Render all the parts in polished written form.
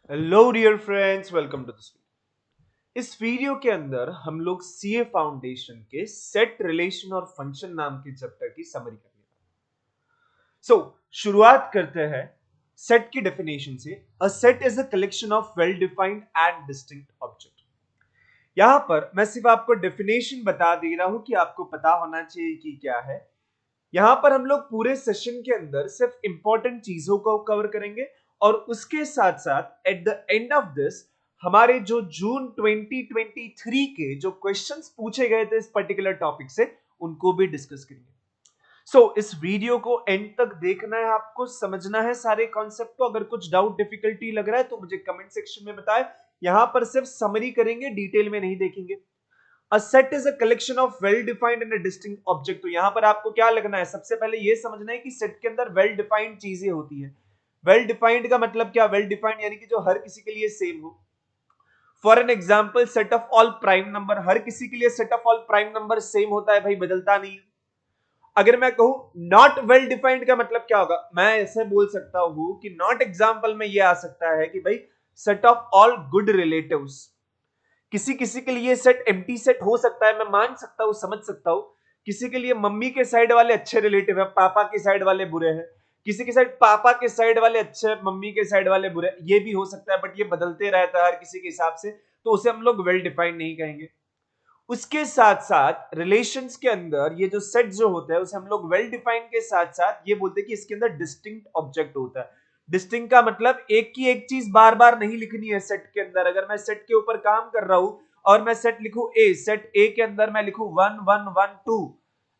Hello dear friends, welcome to this video. इस video के अंदर हम लोग सीए फाउंडेशन के सेट, रिलेशन और फंक्शन नाम के चैप्टर की समरी करेंगे। शुरुआत करते हैं सेट की डेफिनेशन से। A set is a collection of well defined and distinct object. यहां पर मैं सिर्फ आपको डेफिनेशन बता दे रहा हूं कि आपको पता होना चाहिए कि क्या है। यहां पर हम लोग पूरे सेशन के अंदर सिर्फ इंपॉर्टेंट चीजों को कवर करेंगे और उसके साथ साथ at the end of this हमारे जो जून 2023 के जो क्वेश्चंस पूछे गए थे इस पर्टिकुलर टॉपिक से उनको भी डिस्कस करेंगे। इस वीडियो को एंड तक देखना है, आपको समझना है सारे कॉन्सेप्ट को। अगर कुछ डाउट डिफिकल्टी लग रहा है तो मुझे कमेंट सेक्शन में बताएं। यहां पर सिर्फ समरी करेंगे, डिटेल में नहीं देखेंगे। A set is a collection of well defined and a distinct object। तो यहां पर आपको क्या लगना है, सबसे पहले यह समझना है कि सेट के अंदर वेल डिफाइंड चीजें होती है। वेल डिफाइंड का मतलब क्या? वेल डिफाइंड यानी कि जो हर किसी के लिए सेम हो। For an example, set of all prime number, हर किसी के लिए set of all prime number same होता है भाई, बदलता नहीं है। अगर मैं कहूं नॉट वेल डिफाइंड का मतलब क्या होगा, मैं ऐसे बोल सकता हूं कि नॉट एग्जाम्पल में यह आ सकता है कि भाई set of all good relatives. किसी किसी के लिए सेट एम्प्टी सेट हो सकता है, मैं मान सकता हूं, समझ सकता हूं। किसी के लिए मम्मी के साइड वाले अच्छे रिलेटिव है, पापा के साइड वाले बुरे हैं। किसी के साइड पापा के साइड वाले अच्छे, मम्मी के साइड वाले बुरे, ये भी हो सकता है। बट ये बदलते रहता है हर किसी के हिसाब से, तो उसे हम लोग वेल डिफाइंड नहीं कहेंगे। उसके साथ साथ रिलेशंस के अंदर ये जो सेट जो होता है उसे हम लोग वेल डिफाइंड के साथ साथ ये बोलते हैं कि इसके अंदर डिस्टिंक्ट ऑब्जेक्ट होता है। डिस्टिंक्ट का मतलब एक की एक चीज बार बार नहीं लिखनी है सेट के अंदर। अगर मैं सेट के ऊपर काम कर रहा हूं और मैं सेट लिखूं ए, सेट ए के अंदर मैं लिखूं 1 1 1 2,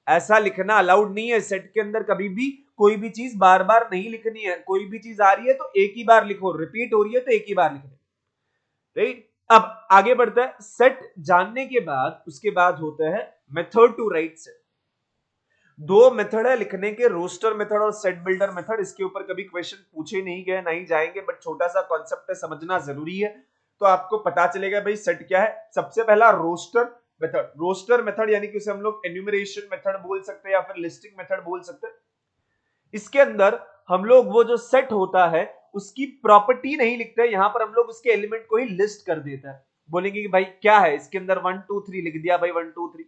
ऐसा लिखना अलाउड नहीं है। सेट के अंदर कभी भी कोई भी चीज बार बार नहीं लिखनी है। कोई भी चीज आ रही है तो एक ही बार लिखो, रिपीट हो रही है तो एक ही बार लिखो, राइट। अब आगे बढ़ता है। सेट जानने के बाद उसके बाद होता है मेथड टू राइट सेट। दो मेथड है लिखने के, रोस्टर मेथड और सेट बिल्डर मेथड। इसके ऊपर कभी क्वेश्चन पूछे नहीं गए, नहीं जाएंगे, बट छोटा सा कॉन्सेप्ट है, समझना जरूरी है। तो आपको पता चलेगा भाई सेट क्या है। सबसे पहला रोस्टर मेथड। रोस्टर मेथड यानी कि उसे हम लोग एन्यूमरेशन मेथड बोल सकते हैं या फिर लिस्टिंग मेथड बोल सकते हैं। इसके अंदर हम लोग वो जो सेट होता है उसकी प्रॉपर्टी नहीं लिखते, यहां पर हम लोग उसके एलिमेंट को ही लिस्ट कर देता है। बोलेंगे कि भाई क्या है इसके अंदर, 1 2 3 लिख दिया भाई, 1 2 3।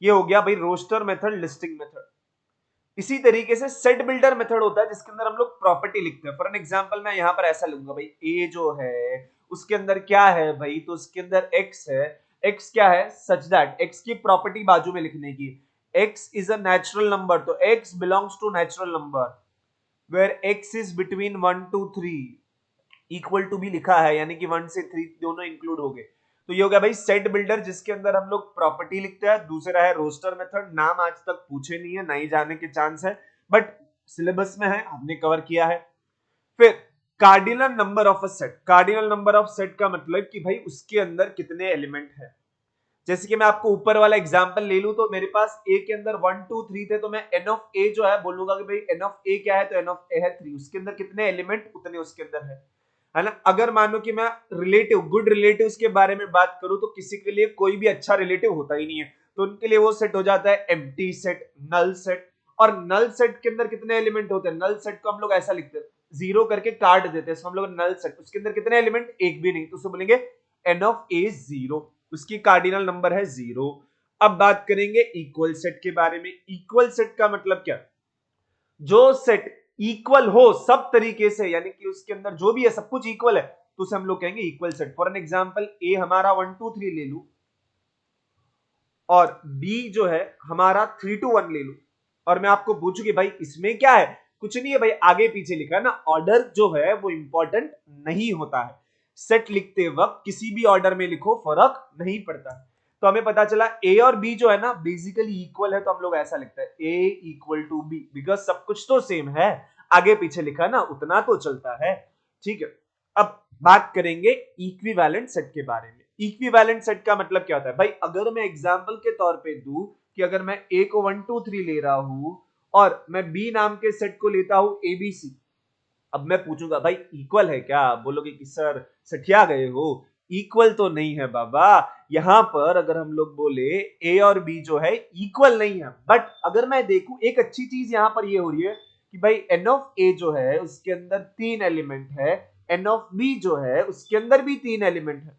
ये हो गया भाई रोस्टर मेथड, लिस्टिंग मेथड। इसी तरीके से सेट बिल्डर मेथड होता है जिसके अंदर हम लोग प्रॉपर्टी लिखते हैं। फॉर एन एग्जांपल मैं यहां पर ऐसा लूंगा भाई, ए जो है उसके अंदर क्या है भाई, तो उसके अंदर एक्स है। एक्स क्या है, सच दैट एक्स की प्रॉपर्टी बाजू में लिखने की। X is a natural number, तो x belongs to natural number where x is between 1 to 3। Equal to भी लिखा है यानी कि 1 से 3 दोनों इंक्लूड हो गए। तो ये हो गया भाई सेट बिल्डर जिसके अंदर हम लोग प्रॉपर्टी लिखते हैं। दूसरा है रोस्टर मेथड, नाम आज तक पूछे नहीं है, नहीं जाने के चांस है, बट सिलेबस में है, हमने कवर किया है। फिर cardinal number of a set. Cardinal number of set का मतलब कि भाई उसके अंदर कितने एलिमेंट है। जैसे कि मैं आपको ऊपर वाला एग्जांपल ले लूं तो मेरे पास ए के अंदर 1 2 3 थे, तो मैं एन ऑफ ए जो है बोलूंगा कि भाई एन ऑफ ए क्या है, तो एन ऑफ ए है 3। उसके अंदर कितने एलिमेंट उतने उसके अंदर है ना। अगर मानो कि मैं रिलेटिव, गुड रिलेटिव्स के बारे में बात करूं तो किसी के लिए कोई भी अच्छा रिलेटिव होता ही नहीं है, तो उनके लिए वो सेट हो जाता है एम्प्टी सेट, नल सेट। और नल सेट के अंदर कितने एलिमेंट होते हैं, नल सेट को हम लोग ऐसा लिखते हैं, जीरो करके काट देते हैं, हम लोग नल सेट। उसके अंदर कितने एलिमेंट, एक भी नहीं, तो उसे बोलेंगे एन ऑफ ए 0, उसकी कार्डिनल नंबर है 0। अब बात करेंगे इक्वल सेट के बारे में। इक्वल सेट का मतलब क्या, जो सेट इक्वल हो सब तरीके से, यानी कि उसके अंदर जो भी है सब कुछ इक्वल है, तो उसे हम लोग कहेंगे equal set. For an example a हमारा 1 2 3 ले लू और बी जो है हमारा 3 to 1 ले लू, और मैं आपको पूछूं कि भाई इसमें क्या है, कुछ नहीं है भाई, आगे पीछे लिखा है ना। ऑर्डर जो है वो इंपॉर्टेंट नहीं होता है। सेट लिखते वक्त किसी भी ऑर्डर में लिखो, फर्क नहीं पड़ता। तो हमें पता चला ए और बी जो है ना बेसिकली इक्वल है, तो हम लोग ऐसा लिखते हैं ए इक्वल टू बी, बिकॉज सब कुछ तो सेम है, आगे पीछे लिखा ना, उतना तो चलता है। ठीक है। अब बात करेंगे इक्विवेलेंट सेट के बारे में। इक्विवेलेंट सेट का मतलब क्या होता है भाई, अगर मैं एग्जांपल के तौर पे दूं कि अगर मैं ए को 1 2 3 ले रहा हूं और मैं बी नाम के सेट को लेता हूं एबीसी। अब मैं पूछूंगा भाई इक्वल है क्या, बोलोगे कि सर सठिया गए हो, इक्वल तो नहीं है बाबा। यहां पर अगर हम लोग बोले ए और बी जो है इक्वल नहीं है, बट अगर मैं देखूं एक अच्छी चीज यहां पर ये हो रही है कि भाई एन ऑफ ए जो है उसके अंदर 3 एलिमेंट है, एन ऑफ बी जो है उसके अंदर भी 3 एलिमेंट है,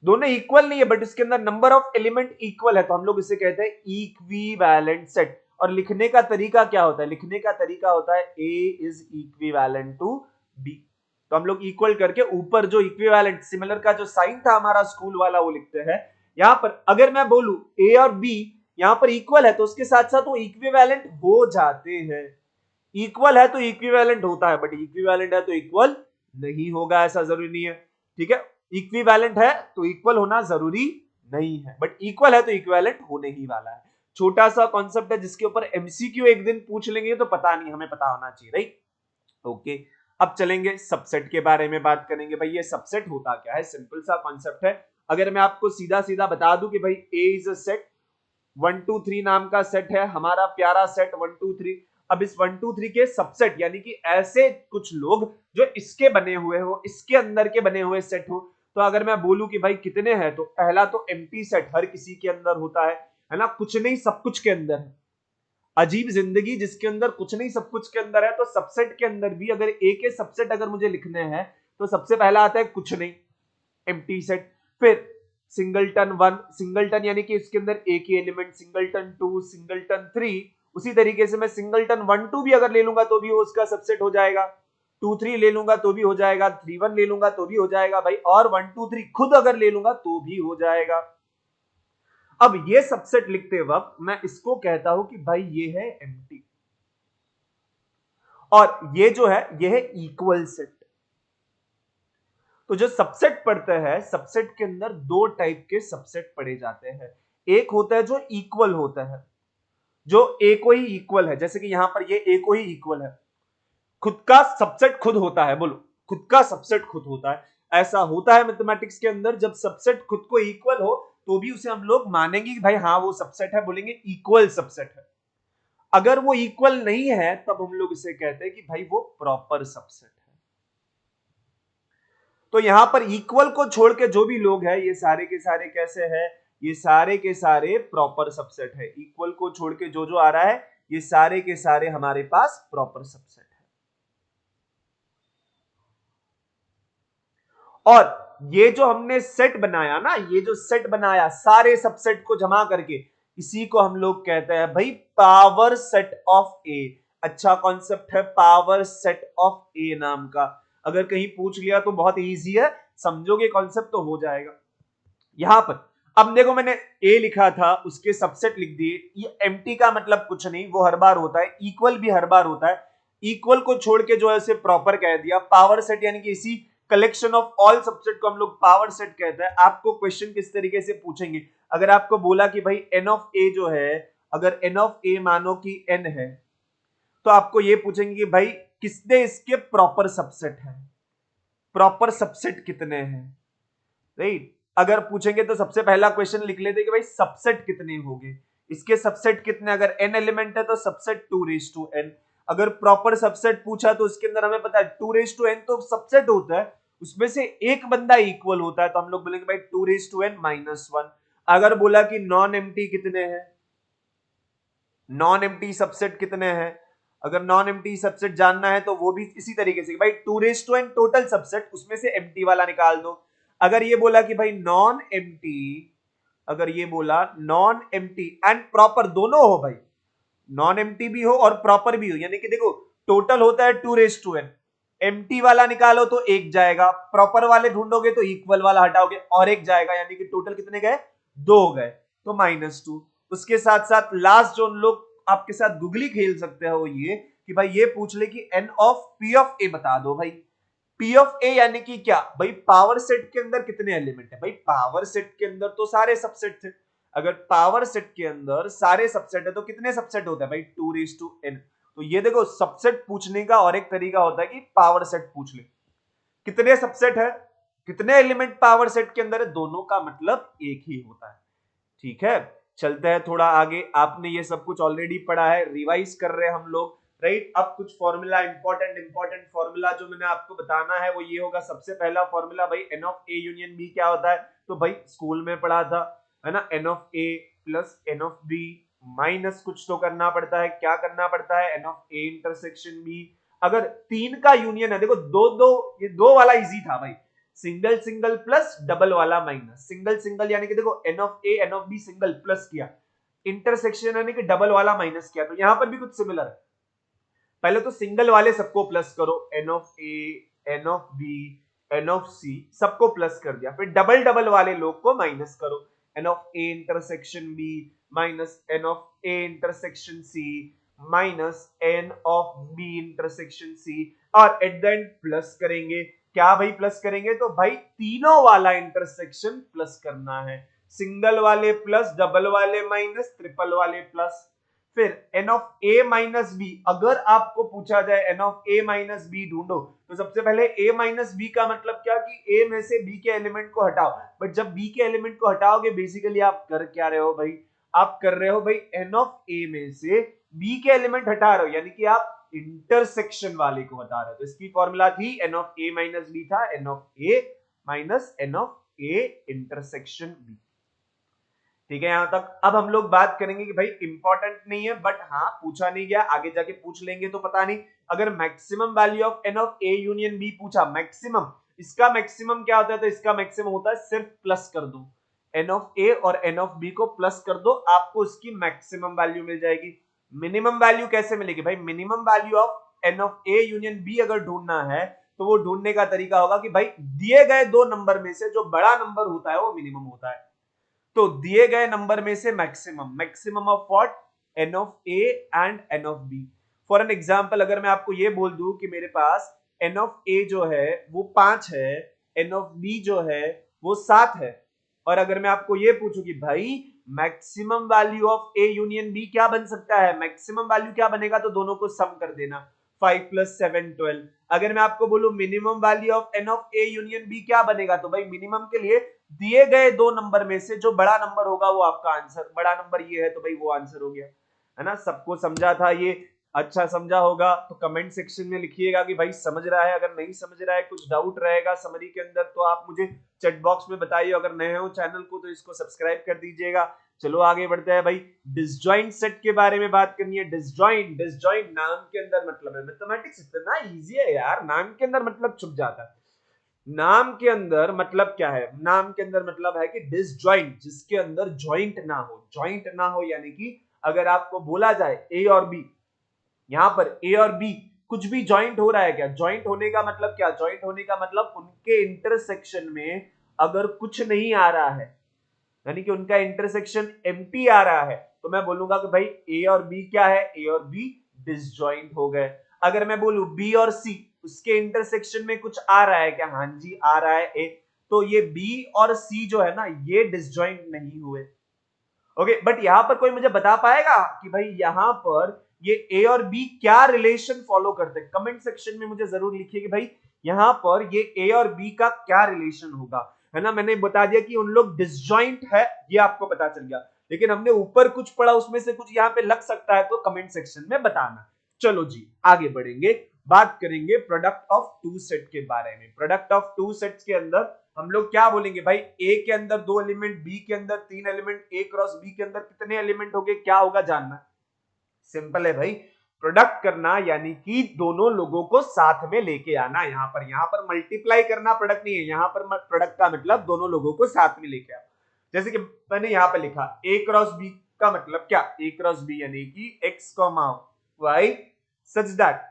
दोनों इक्वल नहीं है बट उसके अंदर नंबर ऑफ एलिमेंट इक्वल है, तो हम लोग इसे कहते हैं इक्विवेलेंट सेट। और लिखने का तरीका क्या होता है? लिखने का तरीका होता है ए इज इक्विवेलेंट टू बी। तो हम लोग इक्वल करके ऊपर जो इक्विवेलेंट सिमिलर का जो साइन था हमारा स्कूल वाला वो लिखते हैं। यहां पर अगर मैं बोलूं ए और बी यहां पर इक्वल है तो उसके साथ साथ वो इक्विवेलेंट हो जाते हैं। इक्वल है तो इक्विवेलेंट होता है, बट इक्विवेलेंट है तो इक्वल नहीं होगा, ऐसा जरूरी नहीं है। ठीक है, इक्विवेलेंट है तो इक्वल होना जरूरी नहीं है, बट इक्वल है तो इक्विवेलेंट होने ही वाला है। छोटा सा कॉन्सेप्ट है जिसके ऊपर एमसीक्यू एक दिन पूछ लेंगे तो पता नहीं, हमें पता होना चाहिए, राइट? ओके, अब चलेंगे सबसेट के बारे में बात करेंगे। भाई ये सबसेट होता क्या है? सिंपल सा कॉन्सेप्ट है। अगर मैं आपको सीधा सीधा बता दूं कि भाई ए इज अ सेट, 1 2 3 नाम का सेट है हमारा प्यारा सेट 1 2 3। अब इस 1 2 3 के सबसेट यानी कि ऐसे कुछ लोग जो इसके बने हुए हो, इसके अंदर के बने हुए सेट हो, तो अगर मैं बोलूं कि भाई कितने हैं, तो पहला तो एम्प्टी सेट हर किसी के अंदर होता है ना, कुछ नहीं सब कुछ के अंदर है। अजीब जिंदगी जिसके अंदर कुछ नहीं सब कुछ के अंदर है। तो सबसेट के अंदर भी अगर ए के सबसेट अगर मुझे लिखने हैं तो सबसे पहला आता है कुछ नहीं, एम्प्टी सेट। फिर सिंगलटन 1, सिंगलटन यानी कि इसके अंदर एक ही एलिमेंट, सिंगलटन 2, सिंगलटन 3। उसी तरीके से मैं सिंगलटन 1 2 भी अगर ले लूंगा तो भी वो उसका सबसेट हो जाएगा, 2 3 ले लूंगा तो भी हो जाएगा, 3 1 ले लूंगा तो भी हो जाएगा भाई, और 1 2 3 खुद अगर ले लूंगा तो भी हो जाएगा। अब ये सबसेट लिखते वक्त मैं इसको कहता हूं कि भाई ये है एम्प्टी, और ये जो है ये है इक्वल सेट। तो जो सबसेट पढ़ते हैं, सबसेट के अंदर दो टाइप के सबसेट पढ़े जाते हैं। एक होता है जो इक्वल होता है, जो ए को ही इक्वल है, जैसे कि यहां पर ये ए को ही इक्वल है, खुद का सबसेट खुद होता है, बोलो खुद का सबसेट खुद होता है। ऐसा होता है मैथमेटिक्स के अंदर, जब सबसेट खुद को इक्वल हो तो भी उसे हम लोग मानेंगे कि भाई हाँ वो सबसेट है, बोलेंगे इक्वल सबसेट है। अगर वो इक्वल नहीं है तब हम लोग इसे कहते हैं कि भाई वो प्रॉपर सबसेट है। तो यहां पर इक्वल को छोड़ के जो भी लोग हैं ये सारे के सारे कैसे हैं? ये सारे के सारे प्रॉपर सबसेट है। इक्वल को छोड़ के जो जो आ रहा है ये सारे के सारे हमारे पास प्रॉपर सबसेट है। और ये जो हमने सेट बनाया ना, ये जो सेट बनाया सारे सबसेट को जमा करके, इसी को हम लोग कहते हैं भाई पावर सेट ऑफ ए। अच्छा कॉन्सेप्ट है पावर सेट ऑफ ए नाम का। अगर कहीं पूछ लिया तो बहुत इजी है, समझोगे कॉन्सेप्ट तो हो जाएगा। यहां पर अब देखो मैंने ए लिखा था उसके सबसेट लिख दिए। ये एम्प्टी का मतलब कुछ नहीं, वो हर बार होता है, इक्वल भी हर बार होता है। इक्वल को छोड़ के जो है उसे प्रॉपर कह दिया। पावर सेट यानी कि इसी कलेक्शन ऑफ ऑल सबसेट को हम लोग पावर सेट कहते हैं। आपको क्वेश्चन किस तरीके से पूछेंगे, अगर आपको बोला कि भाई एन ऑफ ए जो है, अगर एन ऑफ ए मानो कि एन है, तो आपको ये पूछेंगे कि भाई किसने इसके प्रॉपर सबसेट है, प्रॉपर सबसेट कितने हैं, राइट? अगर पूछेंगे तो सबसे पहला क्वेश्चन लिख लेते कि भाई सबसेट कितने होंगे, इसके सबसेट कितने, अगर n एलिमेंट है तो सबसेट 2n। अगर प्रॉपर सबसेट पूछा तो उसके अंदर हमें पता है 2n तो सबसेट होता है, उसमें से एक बंदा इक्वल होता है, तो हम लोग बोलेंगे भाई 2n माइनस 1। अगर बोला कि नॉन एम्प्टी कितने हैं, नॉन एम्प्टी सबसेट कितने हैं, अगर नॉन एम्प्टी सबसेट जानना है तो वो भी इसी तरीके से भाई 2n टोटल सबसेट, उसमें से एम्प्टी वाला निकाल दो। अगर ये बोला कि भाई नॉन एम्प्टी, अगर ये बोला नॉन एम्प्टी एंड प्रॉपर दोनों हो भाई, नॉन एम्प्टी भी हो और प्रॉपर भी हो, यानी कि देखो टोटल होता है 2n, एम्प्टी वाला निकालो तो एक जाएगा, प्रॉपर वाले ढूंढोगे तो इक्वल वाला हटाओगे और एक जाएगा, यानी कि टोटल कितने गए, 2 गए, तो -2। उसके साथ साथ लास्ट जो लोग आपके साथ गुगली खेल सकते हो ये कि भाई ये पूछ ले कि एन ऑफ पी ऑफ ए बता दो। भाई पी ऑफ ए यानी कि क्या, भाई पावर सेट के अंदर कितने एलिमेंट है, भाई पावर सेट के अंदर तो सारे सबसेट थे। अगर पावर सेट के अंदर सारे सबसेट है तो कितने सबसेट होते हैं भाई 2n। तो ये देखो सबसेट पूछने का और एक तरीका होता है कि पावर सेट पूछ ले, कितने सबसेट है, कितने एलिमेंट पावर सेट के अंदर है, दोनों का मतलब एक ही होता है। ठीक है, चलते हैं थोड़ा आगे। आपने ये सब कुछ ऑलरेडी पढ़ा है, रिवाइज कर रहे हैं हम लोग, राइट? अब कुछ फॉर्मूला इंपॉर्टेंट फॉर्मूला जो मैंने आपको बताना है वो ये होगा। सबसे पहला फॉर्मूला भाई n of A union B क्या होता है, तो भाई स्कूल में पढ़ा था, है ना, n of A plus n of B minus कुछ तो करना पड़ता है, क्या करना पड़ता है, n of A intersection B. अगर 3 का यूनियन है, देखो दो दो, ये 2 वाला इजी था भाई, सिंगल सिंगल प्लस डबल वाला माइनस, सिंगल सिंगल यानी कि देखो n of A n of B single plus किया, इंटरसेक्शन यानी कि डबल वाला माइनस किया, तो यहां पर भी कुछ सिमिलर है। पहले तो सिंगल वाले सबको प्लस करो, n of A n of b n of c सबको प्लस कर दिया, फिर डबल डबल वाले लोग को माइनस करो, n of A intersection B minus n of A intersection C minus n of B intersection C, और एट द एंड प्लस करेंगे। क्या भाई प्लस करेंगे? तो भाई तीनों वाला इंटरसेक्शन प्लस करना है, सिंगल वाले प्लस, डबल वाले माइनस, ट्रिपल वाले प्लस। फिर n of A minus B, अगर आपको पूछा जाए n of A minus B ढूंढो, तो सबसे पहले ए माइनस बी का मतलब क्या कि ए में से बी के एलिमेंट को हटाओ, बट जब बी के एलिमेंट को हटाओगे बेसिकली आप कर क्या रहे हो भाई, आप कर रहे हो भाई एन ऑफ ए में से बी के एलिमेंट हटा रहे हो, यानी कि आप इंटरसेक्शन वाले को हटा रहे हो। तो इसकी फॉर्मूला थी n of A minus b था n of A minus n of A intersection b. ठीक है यहां तक। अब हम लोग बात करेंगे कि भाई इंपॉर्टेंट नहीं है, बट हाँ पूछा नहीं गया, आगे जाके पूछ लेंगे तो पता नहीं। अगर maximum value of n of A union B पूछा, मैक्सिमम, इसका मैक्सिमम क्या होता है? तो इसका मैक्सिमम होता है सिर्फ प्लस कर दो, एन ऑफ ए और एन ऑफ बी को प्लस कर दो, आपको इसकी मैक्सिमम वैल्यू मिल जाएगी। मिनिमम वैल्यू कैसे मिलेगी भाई? Minimum value of n of A union B अगर ढूंढना है तो वो ढूंढने का तरीका होगा कि भाई दिए गए दो नंबर में से जो बड़ा नंबर होता है वो मिनिमम होता है। तो दिए गए नंबर में से maximum, maximum of what? N of A and n of B. For an example अगर मैं आपको ये बोल दूं कि मेरे पास एन ऑफ ए जो है वो 5 है, एन ऑफ बी जो है वो 7 है, और अगर मैं आपको ये पूछूं कि भाई maximum value of A union B क्या बन सकता है, मैक्सिमम वैल्यू क्या बनेगा, तो दोनों को सम कर देना, 5 प्लस 7 12। अगर मैं आपको बोलूं minimum value of n of A union B क्या बनेगा, तो भाई मिनिमम के लिए दिए गए दो नंबर में से जो बड़ा नंबर होगा वो आपका आंसर, बड़ा नंबर ये है तो भाई वो आंसर हो गया, है ना। सबको समझा था ये? अच्छा समझा होगा तो कमेंट सेक्शन में लिखिएगा कि भाई समझ रहा है, अगर नहीं समझ रहा है, कुछ डाउट रहेगा समरी के अंदर तो आप मुझे चैट बॉक्स में बताइए। अगर नए हो चैनल को तो इसको सब्सक्राइब कर दीजिएगा। चलो आगे बढ़ते हैं भाई, डिसजॉइंट सेट के बारे में बात करनी है। डिसजॉइंट, डिसजॉइंट नाम के अंदर मतलब है, मैथमेटिक्स इतना इजी है यार, नाम के अंदर मतलब छुप जाता है। नाम के अंदर मतलब क्या है? नाम के अंदर मतलब है कि डिसजॉइंट, जिसके अंदर जॉइंट ना हो, जॉइंट ना हो यानी कि अगर आपको बोला जाए ए और बी, यहां पर ए और बी कुछ भी जॉइंट हो रहा है क्या? जॉइंट होने का मतलब क्या? जॉइंट होने का मतलब उनके इंटरसेक्शन में अगर कुछ नहीं आ रहा है, यानी कि उनका इंटरसेक्शन एम्प्टी आ रहा है, तो मैं बोलूंगा कि भाई ए और बी क्या है? ए और बी डिसजॉइंट हो गए। अगर मैं बोलूं बी और सी, उसके इंटरसेक्शन में कुछ आ रहा है क्या? हाँ जी आ रहा है ए, तो ये बी और सी जो है ना ये डिसजॉइंट नहीं हुए। ओके, बट यहां पर कोई मुझे बता पाएगा कि भाई यहां पर ये ए और बी क्या रिलेशन फॉलो करते हैं? कमेंट सेक्शन में मुझे जरूर लिखिए कि भाई यहां पर ये ए और बी का क्या रिलेशन होगा, है ना। मैंने बता दिया कि उन लोग डिसजॉइंट है, ये आपको पता चल गया, लेकिन हमने ऊपर कुछ पढ़ा उसमें से कुछ यहां पे लग सकता है तो कमेंट सेक्शन में बताना। चलो जी आगे बढ़ेंगे, बात करेंगे प्रोडक्ट ऑफ टू सेट के बारे में। प्रोडक्ट ऑफ टू सेट्स के अंदर हम लोग क्या बोलेंगे भाई? ए के अंदर 2 एलिमेंट, बी के अंदर 3 एलिमेंट, ए क्रॉस बी के अंदर कितने एलिमेंट होंगे, क्या होगा जानना। सिंपल है भाई, प्रोडक्ट करना यानी कि दोनों लोगों को साथ में लेके आना। यहां पर मल्टीप्लाई करना प्रोडक्ट नहीं है, यहां पर प्रोडक्ट का मतलब दोनों लोगों को साथ में लेके आओ। जैसे कि मैंने यहां पे लिखा ए क्रॉस बी का मतलब क्या? ए क्रॉस बी यानी कि x comma y such that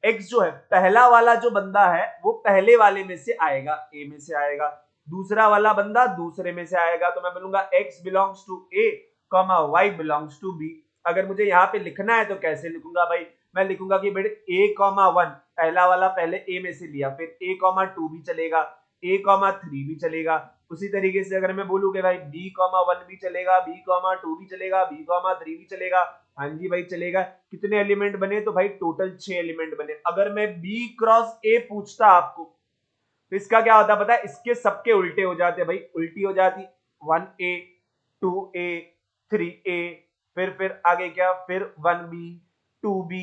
x जो है पहला वाला जो बंदा है वो पहले वाले में से आएगा, ए में से आएगा, दूसरा वाला बंदा दूसरे में से आएगा, तो मैं बोलूंगा x belongs to A comma y belongs to B. अगर मुझे यहाँ पे लिखना है तो कैसे लिखूंगा भाई? मैं लिखूंगा कि बेटे ए कॉमा वन, पहला वाला पहले ए में से लिया, फिर ए कॉमा टू भी चलेगा, ए कॉमा थ्री भी चलेगा। उसी तरीके से अगर मैं बोलूं कि भाई बी कॉमा वन भी चलेगा, बी कॉमा टू भी चलेगा, बी कॉमा थ्री भी चलेगा, हाँ जी भाई चलेगा। कितने एलिमेंट बने? तो भाई टोटल 6 एलिमेंट बने। अगर मैं बी क्रॉस ए पूछता आपको तो इसका क्या होता पता है? इसके सबके उल्टे हो जाते भाई, उल्टी हो जाती, 1a 2a 3a, फिर आगे क्या? फिर 1b 2b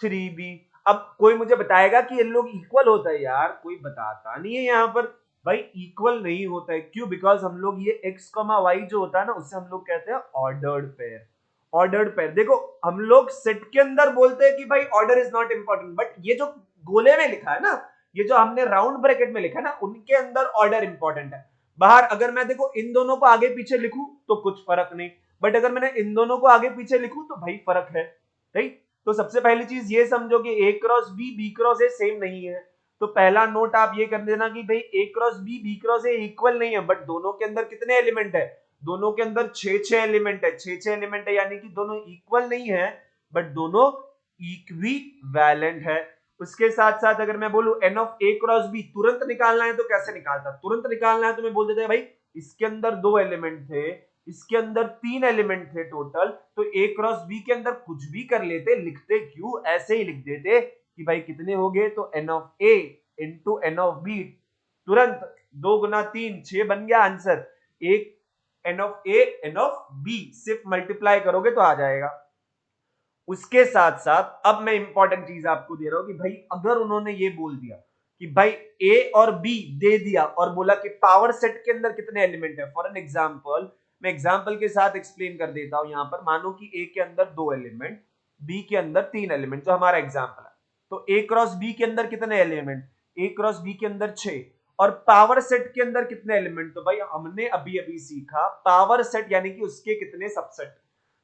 3b। अब कोई मुझे बताएगा कि ये लोग इक्वल होता है? यार कोई बताता नहीं है यहाँ पर भाई, इक्वल नहीं होता है। क्यों? बिकॉज हम लोग ये x, y जो होता है ना उससे हम लोग कहते हैं ऑर्डर्ड पेयर। Ordered pair. देखो हम लोग सेट के अंदर बोलते हैं कि भाई order is not important, but ये जो गोले में लिखा है ना, ये जो हमने राउंड ब्रैकेट में लिखा है ना, उनके अंदर ऑर्डर इंपॉर्टेंट है। बाहर अगर मैं देखो इन दोनों को आगे पीछे लिखूं तो कुछ फर्क नहीं, बट अगर मैंने इन दोनों को आगे पीछे लिखूं तो भाई फर्क है, राइट। तो सबसे पहली चीज ये समझो कि a cross b cross a same नहीं है। तो पहला नोट आप ये कर देना कि भाई a cross b cross a equal नहीं है, बट दोनों के अंदर कितने एलिमेंट है, दोनों के अंदर 6 एलिमेंट है, 6 एलिमेंट है, यानी कि दोनों इक्वल नहीं है बट दोनों इक्विवेलेंट है। उसके साथ साथ अगर मैं बोलूं n of A cross B तुरंत निकालना है तो कैसे निकालता, तुरंत निकालना है तो मैं बोल देता है भाई इसके अंदर 2 एलिमेंट थे, इसके अंदर 3 एलिमेंट थे टोटल, तो ए क्रॉस बी के अंदर कुछ भी कर लेते, लिखते क्यों, ऐसे ही लिख देते कि भाई कितने हो गए, तो n of A into n of B, तुरंत 2 गुना 3 6 बन गया आंसर। एक n of A n of B सिर्फ मल्टीप्लाई करोगे तो आ जाएगा। उसके साथ साथ अब मैं इंपॉर्टेंट चीज आपको दे रहा हूं कि भाई अगर उन्होंने ये बोल दिया कि भाई ए और बी दे दिया और बोला कि पावर सेट के अंदर कितने एलिमेंट है, फॉर एन एग्जांपल मैं एग्जांपल के साथ एक्सप्लेन कर देता हूं। यहां पर मानो कि ए के अंदर 2 एलिमेंट, बी के अंदर 3 एलिमेंट, जो हमारा एग्जांपल है। तो ए क्रॉस बी के अंदर कितने एलिमेंट, ए क्रॉस बी के अंदर 6, और पावर सेट के अंदर कितने एलिमेंट, तो भाई हमने अभी अभी सीखा पावर सेट यानी कि उसके कितने सबसेट।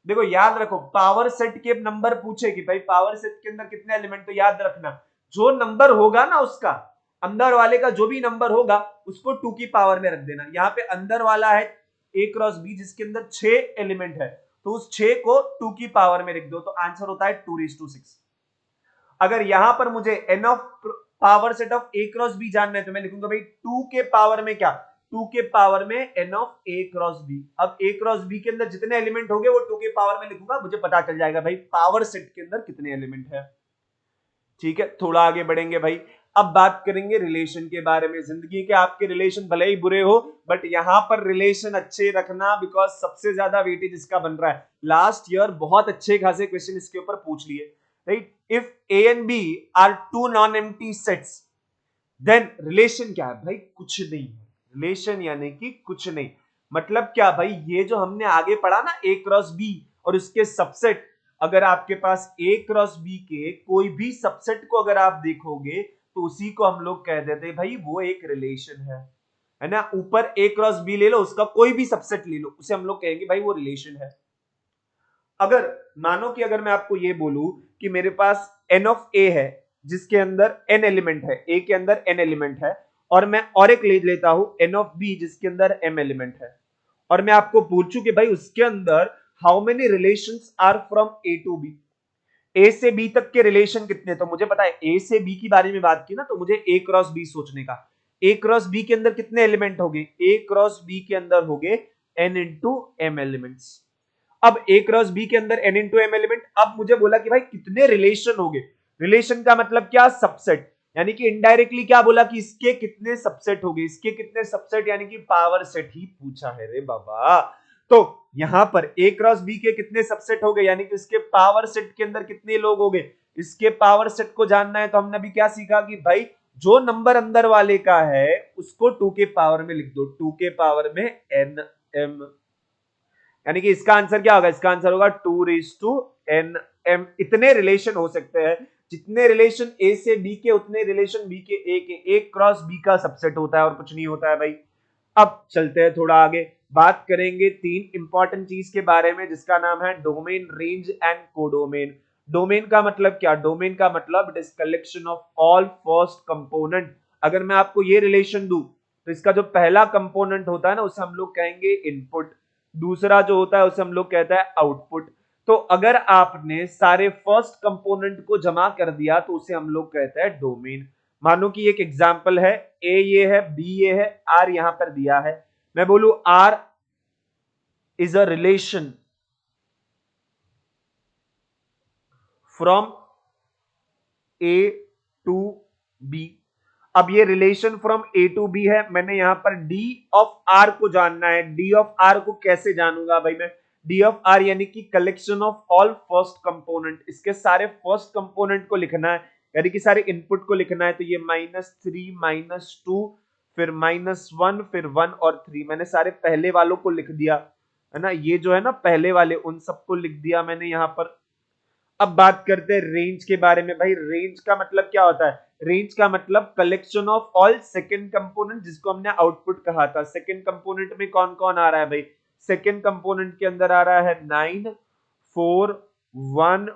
देखो याद रखो, पावर सेट के नंबर पूछे कि भाई पावर सेट के अंदर कितने एलिमेंट, तो याद रखना जो नंबर होगा ना उसका, अंदर वाले का जो भी नंबर होगा उसको 2 की पावर में रख देना। यहाँ पे अंदर वाला है ए क्रॉस बी जिसके अंदर 6 एलिमेंट है, तो उस 6 को 2 की पावर में रख दो, तो आंसर होता है 2:6। अगर यहां पर मुझे n of power set of A cross B जानना है तो मैं लिखूंगा भाई 2 के पावर में क्या, 2 के पावर में n of A cross B. अब ए क्रॉस बी के अंदर जितने एलिमेंट होंगे वो 2 के पावर में लिखूंगा, मुझे पता चल जाएगा भाई पावर सेट के अंदर कितने एलिमेंट है। ठीक है, थोड़ा आगे बढ़ेंगे भाई। अब बात करेंगे रिलेशन के बारे में। जिंदगी के आपके रिलेशन भले ही बुरे हो, बट यहां पर रिलेशन अच्छे रखना, बिकॉज सबसे ज्यादा वेटेज इसका बन रहा है। लास्ट ईयर बहुत अच्छे खासे क्वेश्चन इसके ऊपर पूछ लिए, right. If A and B are 2 non empty sets, then relation क्या है भाई, कुछ नहीं है। रिलेशन यानी कि कुछ नहीं, मतलब क्या भाई, ये जो हमने आगे पढ़ा ना ए क्रॉस बी और उसके सबसेट, अगर आपके पास ए क्रॉस बी के कोई भी सबसेट को अगर आप देखोगे तो उसी को हम लोग कह देते हैं भाई वो एक रिलेशन है ना। ऊपर ए क्रॉस बी ले लो, उसका कोई भी सबसेट ले लो, उसे हम लोग कहेंगे भाई वो रिलेशन है। अगर मानो कि अगर मैं आपको ये बोलूं कि मेरे पास एन ऑफ ए है जिसके अंदर एन एलिमेंट है, ए के अंदर एन एलिमेंट है, और मैं और एक ले लेता हूं एन ऑफ बी जिसके अंदर एम एलिमेंट है, और मैं आपको पूछूं कि भाई उसके अंदर how many relations are from A to b, a से बी तक के रिलेशन कितने, तो मुझे पता है ए से बी की बारे में बात की ना, तो मुझे ए क्रॉस बी सोचने का। ए क्रॉस बी के अंदर कितने एलिमेंट हो गए, ए क्रॉस बी के अंदर हो गए एन इंटू एम एलिमेंट्स। अब ए क्रॉस बी के अंदर एन इंटू एम एलिमेंट, अब मुझे बोला कि भाई कितने रिलेशन हो गए, रिलेशन का मतलब क्या, सबसेट, यानी कि इनडायरेक्टली क्या बोला कि इसके कितने सबसेट हो गए, इसके कितने सबसेट यानी कि पावर सेट ही पूछा है रे बाबा। तो यहां पर ए क्रॉस बी के कितने सबसेट हो गए, यानी कि इसके पावर सेट के अंदर कितने लोग हो गए, इसके पावर सेट को जानना है तो हमने अभी क्या सीखा कि भाई जो नंबर अंदर वाले का है उसको 2 के पावर में लिख दो, 2 के पावर में एन एम, यानी कि इसका आंसर क्या होगा, इसका आंसर होगा 2:n m। इतने रिलेशन हो सकते हैं, जितने रिलेशन ए से बी के उतने रिलेशन बी के ए के, ए क्रॉस बी का सबसेट होता है और कुछ नहीं होता है भाई। अब चलते हैं थोड़ा आगे, बात करेंगे 3 इंपॉर्टेंट चीज के बारे में जिसका नाम है domain, range and codomain. Domain का मतलब क्या, डोमेन का मतलब it is collection of all first component. अगर मैं आपको ये रिलेशन दूं तो इसका जो पहला कंपोनेंट होता है ना उसे हम लोग कहेंगे इनपुट, दूसरा जो होता है उसे हम लोग कहते हैं आउटपुट। तो अगर आपने सारे फर्स्ट कंपोनेंट को जमा कर दिया तो उसे हम लोग कहते हैं डोमेन। मानो कि एक एग्जांपल है, ए ये है, बी ये है, आर यहां पर दिया है, मैं बोलूं R is a relation from A to B. अब ये relation from A to B है, मैंने यहां पर डी ऑफ आर को जानना है। डी ऑफ आर को कैसे जानूंगा भाई मैं, डी ऑफ आर यानी कि collection of all first component, इसके सारे फर्स्ट कंपोनेंट को लिखना है, यानी कि सारे इनपुट को लिखना है। तो ये -3 -2 फिर -1 फिर 1 और 3, मैंने सारे पहले वालों को लिख दिया, है ना। ये जो है ना पहले वाले उन सबको लिख दिया मैंने यहां पर। अब बात करते हैं रेंज के बारे में। भाई रेंज का मतलब क्या होता है? रेंज का मतलब collection of all second component, जिसको हमने आउटपुट कहा था। सेकंड कंपोनेंट में कौन कौन आ रहा है भाई? सेकंड कंपोनेंट के अंदर आ रहा है 9 4 1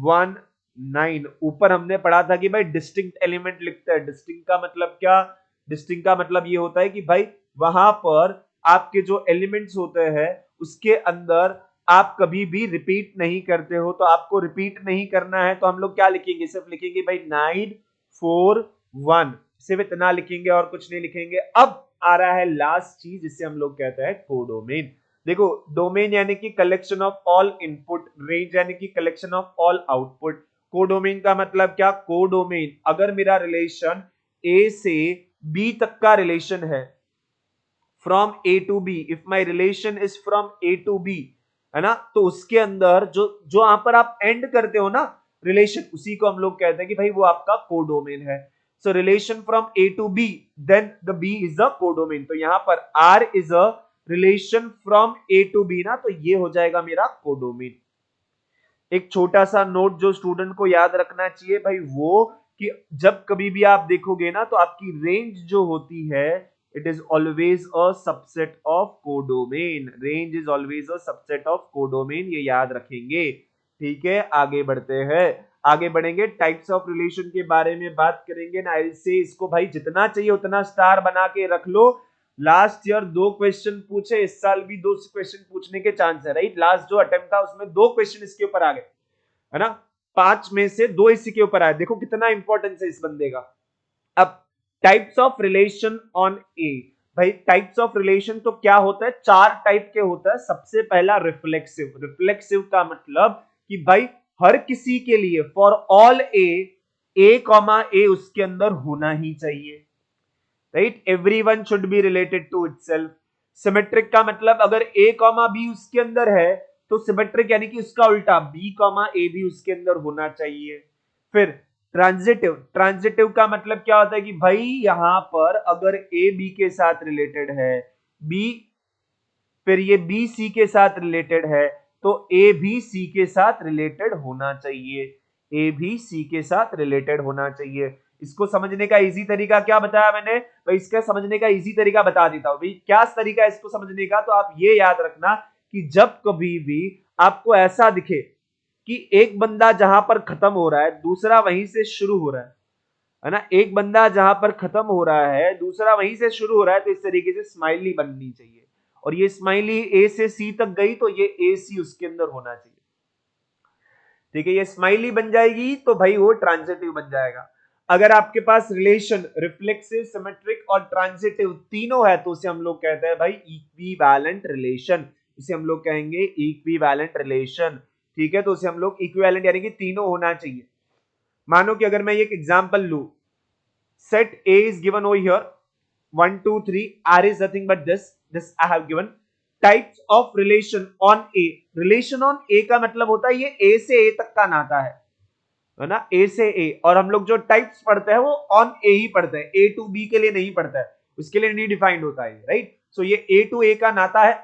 1 9। ऊपर हमने पढ़ा था कि भाई डिस्टिंक्ट एलिमेंट लिखते हैं। डिस्टिंक्ट का मतलब क्या? डिस्टिंक्ट का मतलब ये होता है कि भाई वहां पर आपके जो एलिमेंट्स होते हैं उसके अंदर आप कभी भी रिपीट नहीं करते हो। तो आपको रिपीट नहीं करना है तो हम लोग क्या लिखेंगे? सिर्फ लिखेंगे भाई 9 4 1, सिर्फ इतना लिखेंगे और कुछ नहीं लिखेंगे। अब आ रहा है लास्ट चीज जिसे हम लोग कहते हैं कोडोमेन। देखो डोमेन यानी कि collection of all input, range यानी कि collection of all output. Codomain का मतलब क्या? कोडोमेन अगर मेरा रिलेशन ए से बी तक का रिलेशन है, from A to B, if my relation is from A to B, है ना, तो उसके अंदर जो जो यहां पर आप एंड करते हो ना रिलेशन, उसी को हम लोग कहते हैं कि भाई वो आपका कोडोमेन है। So relation from A to B, then the B is a codomain. तो यहां पर R is a relation from A to B ना, तो ये हो जाएगा मेरा कोडोमेन। एक छोटा सा नोट जो स्टूडेंट को याद रखना चाहिए भाई, वो कि जब कभी भी आप देखोगे ना तो आपकी रेंज जो होती है, it is always a subset of codomain. Range is always a subset of codomain, ये याद रखेंगे। ठीक है, आगे बढ़ते हैं। आगे बढ़ेंगे, टाइप्स ऑफ रिलेशन के बारे में बात करेंगे ना। से इसको भाई जितना चाहिए उतना स्टार बना के रख लो। लास्ट ईयर 2 क्वेश्चन पूछे, इस साल भी 2 क्वेश्चन पूछने के चांस है, राइट। लास्ट जो अटेम्प्ट था उसमें 2 क्वेश्चन इसके ऊपर आ गए, है ना। 5 में से 2 इसी के ऊपर आए। देखो कितना इंपॉर्टेंस है इस बंदे का। अब टाइप्स ऑफ रिलेशन ऑन ए। भाई टाइप्स ऑफ रिलेशन तो क्या होता है? 4 टाइप के होता है। सबसे पहला रिफ्लेक्सिव। रिफ्लेक्सिव का मतलब कि भाई हर किसी के लिए, for all a comma a उसके अंदर होना ही चाहिए, right. Everyone should be related to itself. Symmetric का मतलब अगर ए कॉमा बी उसके अंदर है तो सिमेट्रिक यानी कि उसका उल्टा बी कॉमा ए भी उसके अंदर होना चाहिए। फिर ट्रांजिटिव। ट्रांजिटिव का मतलब क्या होता है कि भाई यहां पर अगर ए बी के साथ रिलेटेड है, बी, फिर ये बी सी के साथ रिलेटेड है, तो ए भी सी के साथ रिलेटेड होना चाहिए। ए भी सी के साथ रिलेटेड होना चाहिए। इसको समझने का इजी तरीका क्या बताया मैंने भाई? इसका समझने का इजी तरीका बता देता हूं भाई। क्या तरीका है इसको समझने का? तो आप ये याद रखना कि जब कभी भी आपको ऐसा दिखे कि एक बंदा जहां पर खत्म हो रहा है दूसरा वहीं से शुरू हो रहा है ना, एक बंदा जहां पर खत्म हो रहा है दूसरा वहीं से शुरू हो रहा है, तो इस तरीके से स्माइली बननी चाहिए। और ये स्माइली ए से सी तक गई तो ये ए सी उसके अंदर होना चाहिए। ठीक है, ये स्माइली बन जाएगी तो भाई वो ट्रांजिटिव बन जाएगा। अगर आपके पास रिलेशन रिफ्लेक्सिव, सिमेट्रिक और ट्रांजिटिव तीनों है तो उसे हम लोग कहते हैं भाई इक्विवेलेंट रिलेशन। इसे हम लोग कहेंगे इक्विवेलेंट रिलेशन। ठीक है, तो उसे हम लोग इक्विवेलेंट यानी कि तीनों होना चाहिए। मानो कि अगर मैं एक एग्जांपल लू, set A is given over here, 1 2 3, R is nothing but this I have given। Types of relation on a. Relation on a का मतलब होता है ये ए से ए तक का नाता है ना, ए से ए। और हम लोग जो टाइप्स पढ़ते हैं वो ऑन ए ही पढ़ते हैं, ए टू बी के लिए नहीं पढ़ता है, उसके लिए नहीं डिफाइंड होता है, राइट। सो ये ए टू ए का नाता है।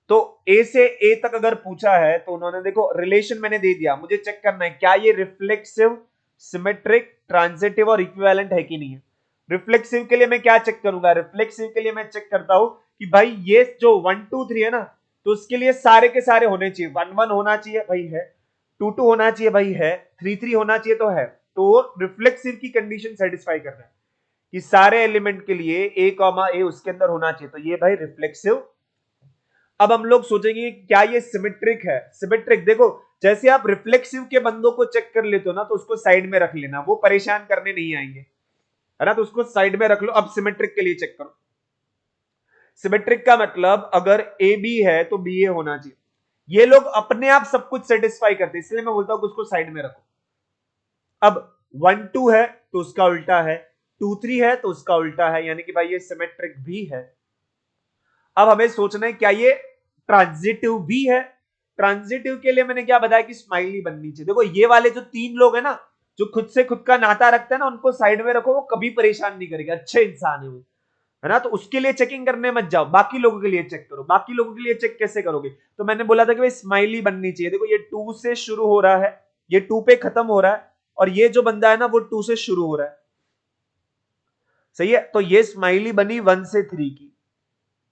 तो ए से ए तक अगर पूछा है तो उन्होंने देखो रिलेशन मैंने दे दिया, मुझे चेक करना है क्या ये रिफ्लेक्सिव, सिमेट्रिक, ट्रांजिटिव और इक्विवेलेंट है कि नहीं है। रिफ्लेक्सिव के लिए मैं क्या चेक करूंगा? रिफ्लेक्सिव के लिए मैं चेक करता हूं कि भाई ये जो 1 2 3 है ना, तो उसके लिए सारे के सारे होने चाहिए। 1 1 होना चाहिए भाई, है। 2 2 होना चाहिए भाई, है। 3 3 होना चाहिए तो है। तो रिफ्लेक्सिव की कंडीशन सेटिस्फाई करना है कि सारे एलिमेंट के लिए ए कॉमा ए उसके अंदर होना चाहिए, तो ये भाई रिफ्लेक्सिव। अब हम लोग सोचेंगे क्या ये सिमेट्रिक है? सिमेट्रिक देखो, जैसे आप रिफ्लेक्सिव के बंदों को चेक कर लेते हो ना तो उसको साइड में रख लेना, वो परेशान करने नहीं आएंगे, है ना, तो उसको साइड में रख लो। अब सिमेट्रिक के लिए चेक करो। सिमेट्रिक का मतलब अगर ए बी है तो बी ए होना चाहिए। ये लोग अपने आप सब कुछ सेटिस्फाई करते हैं, इसलिए मैं बोलता हूं कि उसको साइड में रखो। अब 1 2 है तो उसका उल्टा है, 2 3 है तो उसका उल्टा है, यानी कि भाई ये सिमेट्रिक भी है। अब हमें सोचना है क्या ये ट्रांजिटिव भी है? ट्रांजिटिव के लिए मैंने क्या बताया कि स्माइली बननी चाहिए। देखो ये वाले जो 3 लोग हैं ना, जो खुद से खुद का नाता रखते हैं ना, उनको साइड में रखो, वो कभी परेशान नहीं करेंगे, अच्छे इंसान है वो। है ना। तो उसके लिए चेकिंग करने मत जाओ, बाकी लोगों के लिए चेक करो। बाकी लोगों के लिए चेक कैसे करोगे? तो मैंने बोला था कि भाई स्माइली बननी चाहिए। देखो ये 2 से शुरू हो रहा है, ये 2 पे खत्म हो रहा है, और ये जो बंदा है ना वो 2 से शुरू हो रहा है, सही है। तो ये स्माइली बनी 1 से 3 की,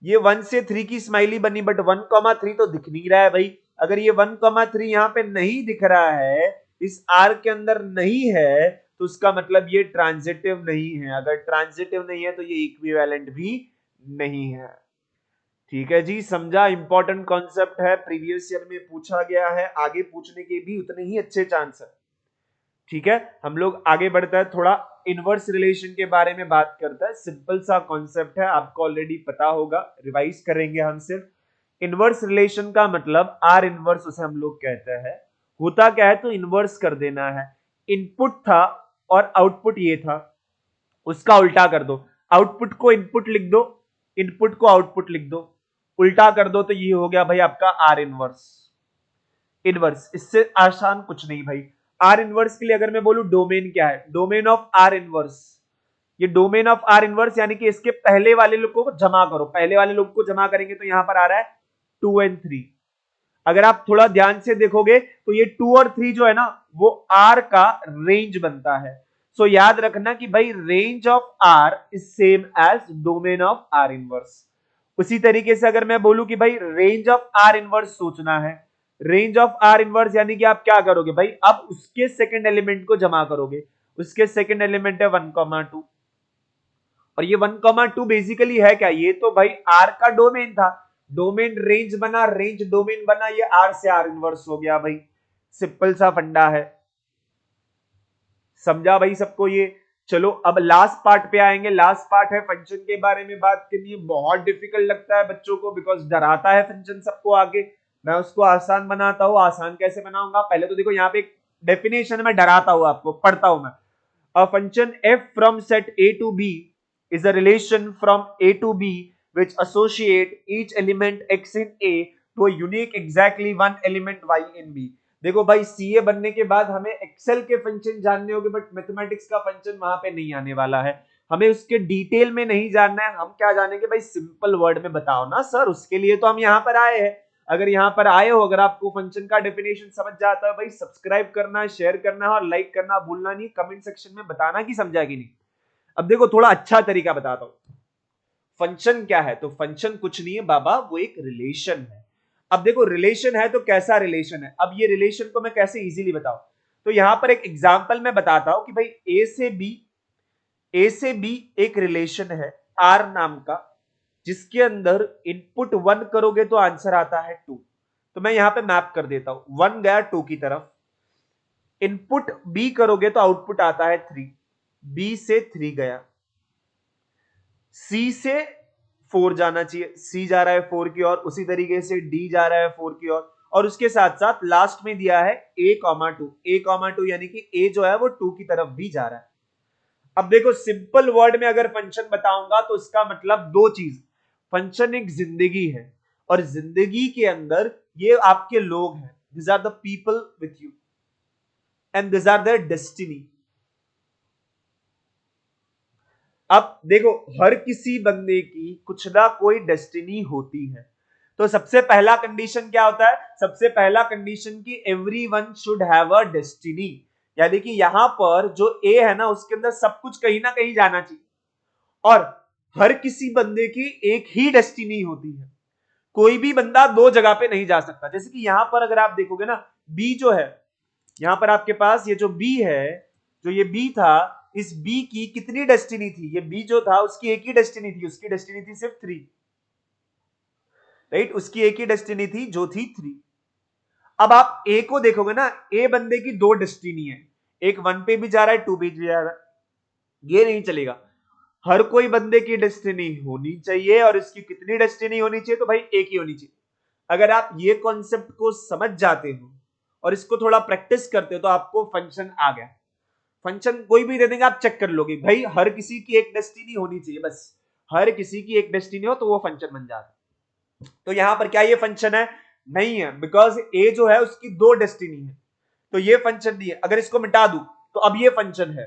ये 1 से 3 की स्माइली बनी, बट 1,3 तो दिख नहीं रहा है भाई। अगर ये 1,3 यहां पे नहीं दिख रहा है, इस आर के अंदर नहीं है, तो उसका मतलब ये ट्रांजिटिव नहीं है। अगर ट्रांजिटिव नहीं है तो ये इक्विवेलेंट भी नहीं है। ठीक है जी, समझा। इंपॉर्टेंट कॉन्सेप्ट है, प्रीवियस ईयर में पूछा गया है, आगे पूछने के भी उतने ही अच्छे चांस है। ठीक है, हम लोग आगे बढ़ता है, थोड़ा इनवर्स रिलेशन के बारे में बात करता है। सिंपल सा कॉन्सेप्ट है, आपको ऑलरेडी पता होगा, रिवाइज करेंगे हम सिर्फ। इनवर्स रिलेशन का मतलब आर इनवर्स उसे हम लोग कहते हैं। होता क्या है, तो इनवर्स कर देना है। इनपुट था और आउटपुट ये था, उसका उल्टा कर दो। आउटपुट को इनपुट लिख दो, इनपुट को आउटपुट लिख दो, उल्टा कर दो, तो ये हो गया भाई आपका आर इनवर्स। इनवर्स, इससे आसान कुछ नहीं भाई। आर इनवर्स के लिए अगर मैं बोलूं डोमेन क्या है, डोमेन ऑफ आर इनवर्स, ये डोमेन ऑफ आर इनवर्स यानी कि इसके पहले वाले लोग को जमा करो। पहले वाले लोग को जमा करेंगे तो यहां पर आ रहा है 2 and 3। अगर आप थोड़ा ध्यान से देखोगे तो ये 2 और 3 जो है ना वो आर का रेंज बनता है। सो याद रखना कि भाई range of R is same as domain of R inverse. उसी तरीके से अगर मैं बोलूं कि भाई रेंज ऑफ आर इनवर्स सोचना है, रेंज ऑफ आर इनवर्स यानी कि आप क्या करोगे भाई, अब उसके सेकंड एलिमेंट को जमा करोगे। उसके सेकंड एलिमेंट है 1,2, और ये 1,2 बेसिकली है क्या, ये तो भाई आर का डोमेन था। डोमेन रेंज बना, रेंज डोमेन बना, ये आर से आर इनवर्स हो गया भाई। सिंपल सा फंडा है, समझा भाई सबको ये। चलो अब लास्ट पार्ट पे आएंगे। लास्ट पार्ट है फंक्शन के बारे में बात करनी है। बहुत डिफिकल्ट लगता है बच्चों को, बिकॉज डराता है फंक्शन सबको आगे। मैं उसको आसान बनाता हूँ। आसान कैसे बनाऊंगा, पहले तो देखो यहाँ पे एक डेफिनेशन में डराता हूँ आपको, पढ़ता हूं मैं। A function f from set a to b is a relation from a to b which associate each element x in a to a unique exactly one element y in b। देखो भाई CA बनने के बाद हमें Excel के function जानने होंगे, but mathematics का फंक्शन वहां पे नहीं आने वाला है। हमें उसके डिटेल में नहीं जानना है। हम क्या जानेंगे भाई, सिंपल वर्ड में बताओ ना सर, उसके लिए तो हम यहाँ पर आए हैं। अगर यहाँ पर आए हो, अगर आपको फंक्शन का डेफिनेशन समझ जाता है भाई, सब्सक्राइब करना, शेयर करना और लाइक करना भूलना नहीं। कमेंट सेक्शन में बताना कि समझा कि नहीं। अब देखो थोड़ा अच्छा तरीका बताता हूं। फंक्शन क्या है, तो फंक्शन कुछ नहीं है बाबा, वो एक रिलेशन है। अब देखो रिलेशन है तो कैसा रिलेशन है, अब ये रिलेशन को मैं कैसे इजीली बताऊं। तो यहां पर एक एग्जांपल मैं बताता हूं कि भाई ए से बी एक रिलेशन है आर नाम का, जिसके अंदर इनपुट 1 करोगे तो आंसर आता है 2। तो मैं यहां पे मैप कर देता हूं, 1 गया 2 की तरफ। इनपुट बी करोगे तो आउटपुट आता है 3, बी से 3 गया। सी से 4 जाना चाहिए, सी जा रहा है 4 की ओर, उसी तरीके से डी जा रहा है 4 की ओर, और उसके साथ साथ लास्ट में दिया है a,2 यानी कि a जो है वो 2 की तरफ भी जा रहा है। अब देखो सिंपल वर्ड में अगर फंक्शन बताऊंगा तो इसका मतलब दो चीज। फंक्शन एक जिंदगी है, और जिंदगी के अंदर ये आपके लोग हैं, this are the people with you and this are their destiny. अब देखो हर किसी बंदे की कुछ ना कोई डेस्टिनी होती है। तो सबसे पहला कंडीशन क्या होता है, सबसे पहला कंडीशन की everyone should have a destiny, यानी कि यहां पर जो ए है ना उसके अंदर सब कुछ कहीं ना कहीं जाना चाहिए। और हर किसी बंदे की एक ही डेस्टिनी होती है, कोई भी बंदा दो जगह पे नहीं जा सकता। जैसे कि यहां पर अगर आप देखोगे ना, बी जो है, यहां पर आपके पास ये जो बी है, जो ये बी था, इस बी की कितनी डेस्टिनी थी, ये बी जो था उसकी एक ही डेस्टिनी थी, उसकी डेस्टिनी थी सिर्फ 3, राइट। उसकी एक ही डेस्टिनी थी जो थी 3। अब आप ए को देखोगे ना, ए बंदे की दो डेस्टिनी है, एक 1 पे भी जा रहा है 2 पे भी जा रहा है, ये नहीं चलेगा। हर कोई बंदे की डेस्टिनी होनी चाहिए, और इसकी कितनी डेस्टिनी होनी चाहिए, तो भाई एक ही होनी चाहिए। अगर आप ये कॉन्सेप्ट को समझ जाते हो और इसको थोड़ा प्रैक्टिस करते हो तो आपको फंक्शन आ गया। फंक्शन कोई भी दे देंगे आप चेक कर लोगे, भाई हर किसी की एक डेस्टिनी होनी चाहिए, बस हर किसी की एक डेस्टिनी हो तो वो फंक्शन बन जाता है। तो यहां पर क्या ये फंक्शन है, नहीं है, बिकॉज ए जो है उसकी दो डेस्टिनी है, तो ये फंक्शन नहीं है। अगर इसको मिटा दूं तो अब ये फंक्शन है।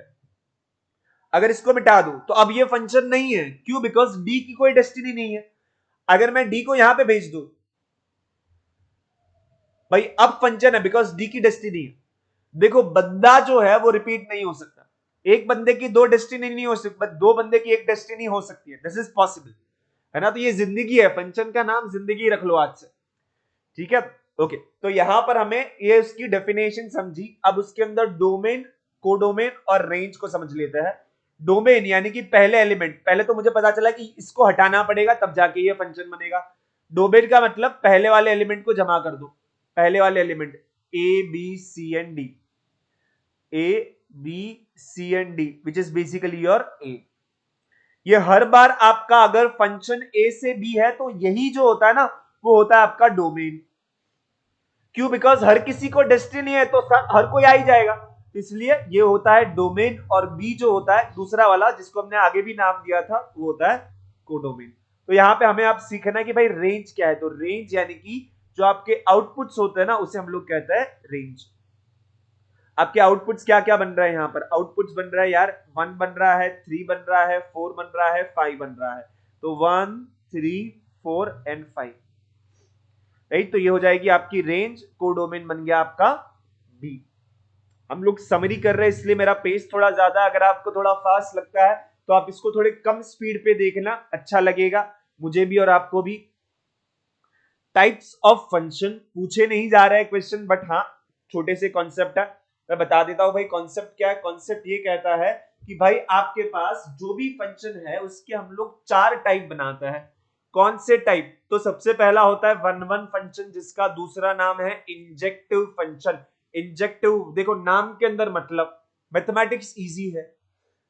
अगर इसको मिटा दूं तो अब ये फंक्शन नहीं है, क्यों? बिकॉज डी की कोई डेस्टिनी नहीं है। अगर मैं डी को यहां पे भेज दूं भाई, अब फंक्शन है बिकॉज डी की डेस्टिनी है। देखो बंदा जो है वो रिपीट नहीं हो सकता, एक बंदे की दो डेस्टिनी नहीं हो सकती, दो बंदे की एक डेस्टिनी हो सकती है, दिस इज पॉसिबल, है ना? तो ये जिंदगी है, फंक्शन का नाम जिंदगी रख लो आज से, ठीक है? ओके, तो यहां पर हमें ये उसकी डेफिनेशन समझी। अब उसके अंदर डोमेन, कोडोमेन और रेंज को समझ लेते हैं। डोमेन यानी कि पहले एलिमेंट, पहले तो मुझे पता चला कि इसको हटाना पड़ेगा तब जाके ये फंक्शन बनेगा। डोमेन का मतलब पहले वाले एलिमेंट को जमा कर दो, पहले वाले element a b c and d, a b c and d which is basically your a. ये हर बार आपका अगर फंक्शन ए से बी है तो यही जो होता है ना वो होता है आपका डोमेन। क्यों? बिकॉज हर किसी को डेस्टिनी है तो हर कोई आ ही जाएगा, इसलिए ये होता है डोमेन। और बी जो होता है दूसरा वाला जिसको हमने आगे भी नाम दिया था वो होता है कोडोमेन। तो यहां पे हमें आप सीखना है कि भाई रेंज क्या है। तो रेंज यानी कि जो आपके आउटपुट्स होते हैं ना उसे हम लोग कहते हैं रेंज। आपके आउटपुट्स क्या क्या बन रहा है? यहाँ पर आउटपुट्स बन रहा है यार 1 बन रहा है, 3 बन रहा है, 4 बन रहा है, 5 बन रहा है। तो 1 3 4 एंड 5, राइट? तो ये हो जाएगी आपकी रेंज। कोडोमेन बन गया आपका बी। हम लोग समरी कर रहे हैं इसलिए मेरा पेस थोड़ा ज्यादा, अगर आपको थोड़ा फास्ट लगता है तो आप इसको थोड़े कम स्पीड पे देखना, अच्छा लगेगा मुझे भी और आपको भी। टाइप्स ऑफ फंक्शन पूछे नहीं जा रहे हैं क्वेश्चन, बट हाँ छोटे से कॉन्सेप्ट है, मैं बता देता हूं भाई कॉन्सेप्ट क्या है। कॉन्सेप्ट ये कहता है कि भाई आपके पास जो भी फंक्शन है उसके हम लोग 4 टाइप बनाते हैं। कौन से टाइप? तो सबसे पहला होता है वन वन फंक्शन, जिसका दूसरा नाम है इंजेक्टिव फंक्शन। इंजेक्टिव देखो नाम के अंदर मतलब, मैथमेटिक्स इजी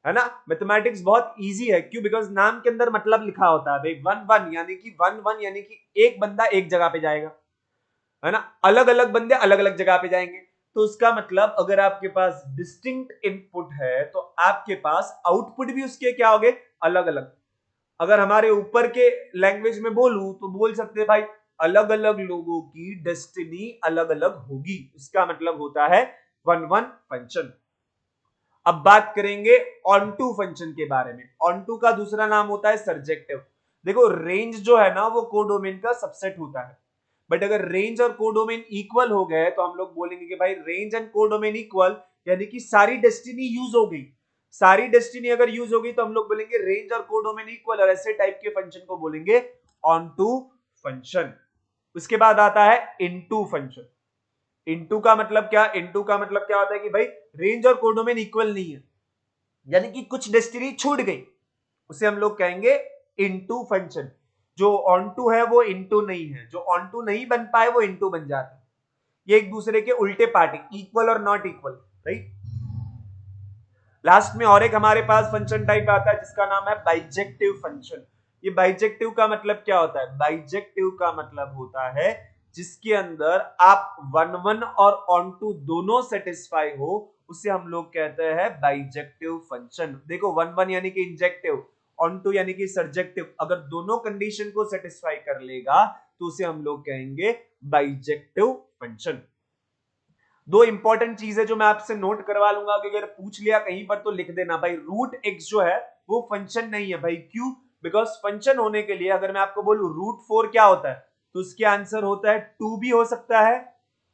है ना? मैथमेटिक्स बहुत इजी है, क्यों? बिकॉज नाम के अंदर मतलब लिखा होता है भाई। वन वन यानी कि एक बंदा एक जगह पे जाएगा, है ना? अलग अलग बंदे अलग अलग जगह पे जाएंगे। तो उसका मतलब अगर आपके पास डिस्टिंक्ट इनपुट है तो आपके पास आउटपुट भी उसके क्या होंगे? अलग अलग। अगर हमारे ऊपर के लैंग्वेज में बोलूं तो बोल सकते हैं भाई अलग अलग लोगों की डेस्टिनी अलग अलग होगी, इसका मतलब होता है वन वन फंक्शन। अब बात करेंगे ऑन टू फंक्शन के बारे में। ऑन टू का दूसरा नाम होता है सर्जेक्टिव। देखो रेंज जो है ना वो कोडोमेन का सबसेट होता है, बट अगर रेंज और कोडोमेन इक्वल हो गए तो हम लोग बोलेंगे कि भाई रेंज एंड कोडोमेन इक्वल, यानी कि सारी डेस्टिनी यूज हो गई। सारी डेस्टिनी अगर यूज हो गई तो हम लोग बोलेंगे रेंज और कोडोमेन इक्वल, और ऐसे टाइप के फंक्शन को बोलेंगे ऑन टू फंक्शन। उसके बाद आता है इनटू फंक्शन। इनटू का मतलब क्या? इनटू का मतलब क्या होता है कि भाई रेंज और कोडोमेन इक्वल नहीं है, यानी कि कुछ डेस्टिनी छूट गई, उसे हम लोग कहेंगे इनटू फंक्शन। जो ऑन टू है वो इनटू नहीं है, जो ऑन टू नहीं बन पाए वो इनटू बन जाता है। ये एक दूसरे के उल्टे पार्टी, इक्वल और नॉट इक्वल, राइट? लास्ट में और एक हमारे पास फंक्शन टाइप आता है जिसका नाम है बाइजेक्टिव फंक्शन। ये बाइजेक्टिव का मतलब क्या होता है? बाइजेक्टिव का मतलब होता है जिसके अंदर आप वन वन और ऑन टू दोनों सेटिस्फाई हो, उसे हम लोग कहते हैं बाइजेक्टिव फंक्शन। देखो वन वन यानी कि इंजेक्टिव, ऑन टू यानी कि सर्जेक्टिव, अगर दोनों कंडीशन को सेटिस्फाई कर लेगा तो उसे हम लोग कहेंगे बाइजेक्टिव फंक्शन। दो इंपॉर्टेंट चीजें जो मैं आपसे नोट करवा लूंगा कि अगर पूछ लिया कहीं पर तो लिख देना भाई। रूट एक्स जो है वो फंक्शन नहीं है भाई, क्यों? बिकॉज फंक्शन होने के लिए अगर मैं आपको बोलूं रूट 4 क्या होता है तो उसके आंसर होता है 2 भी हो सकता है,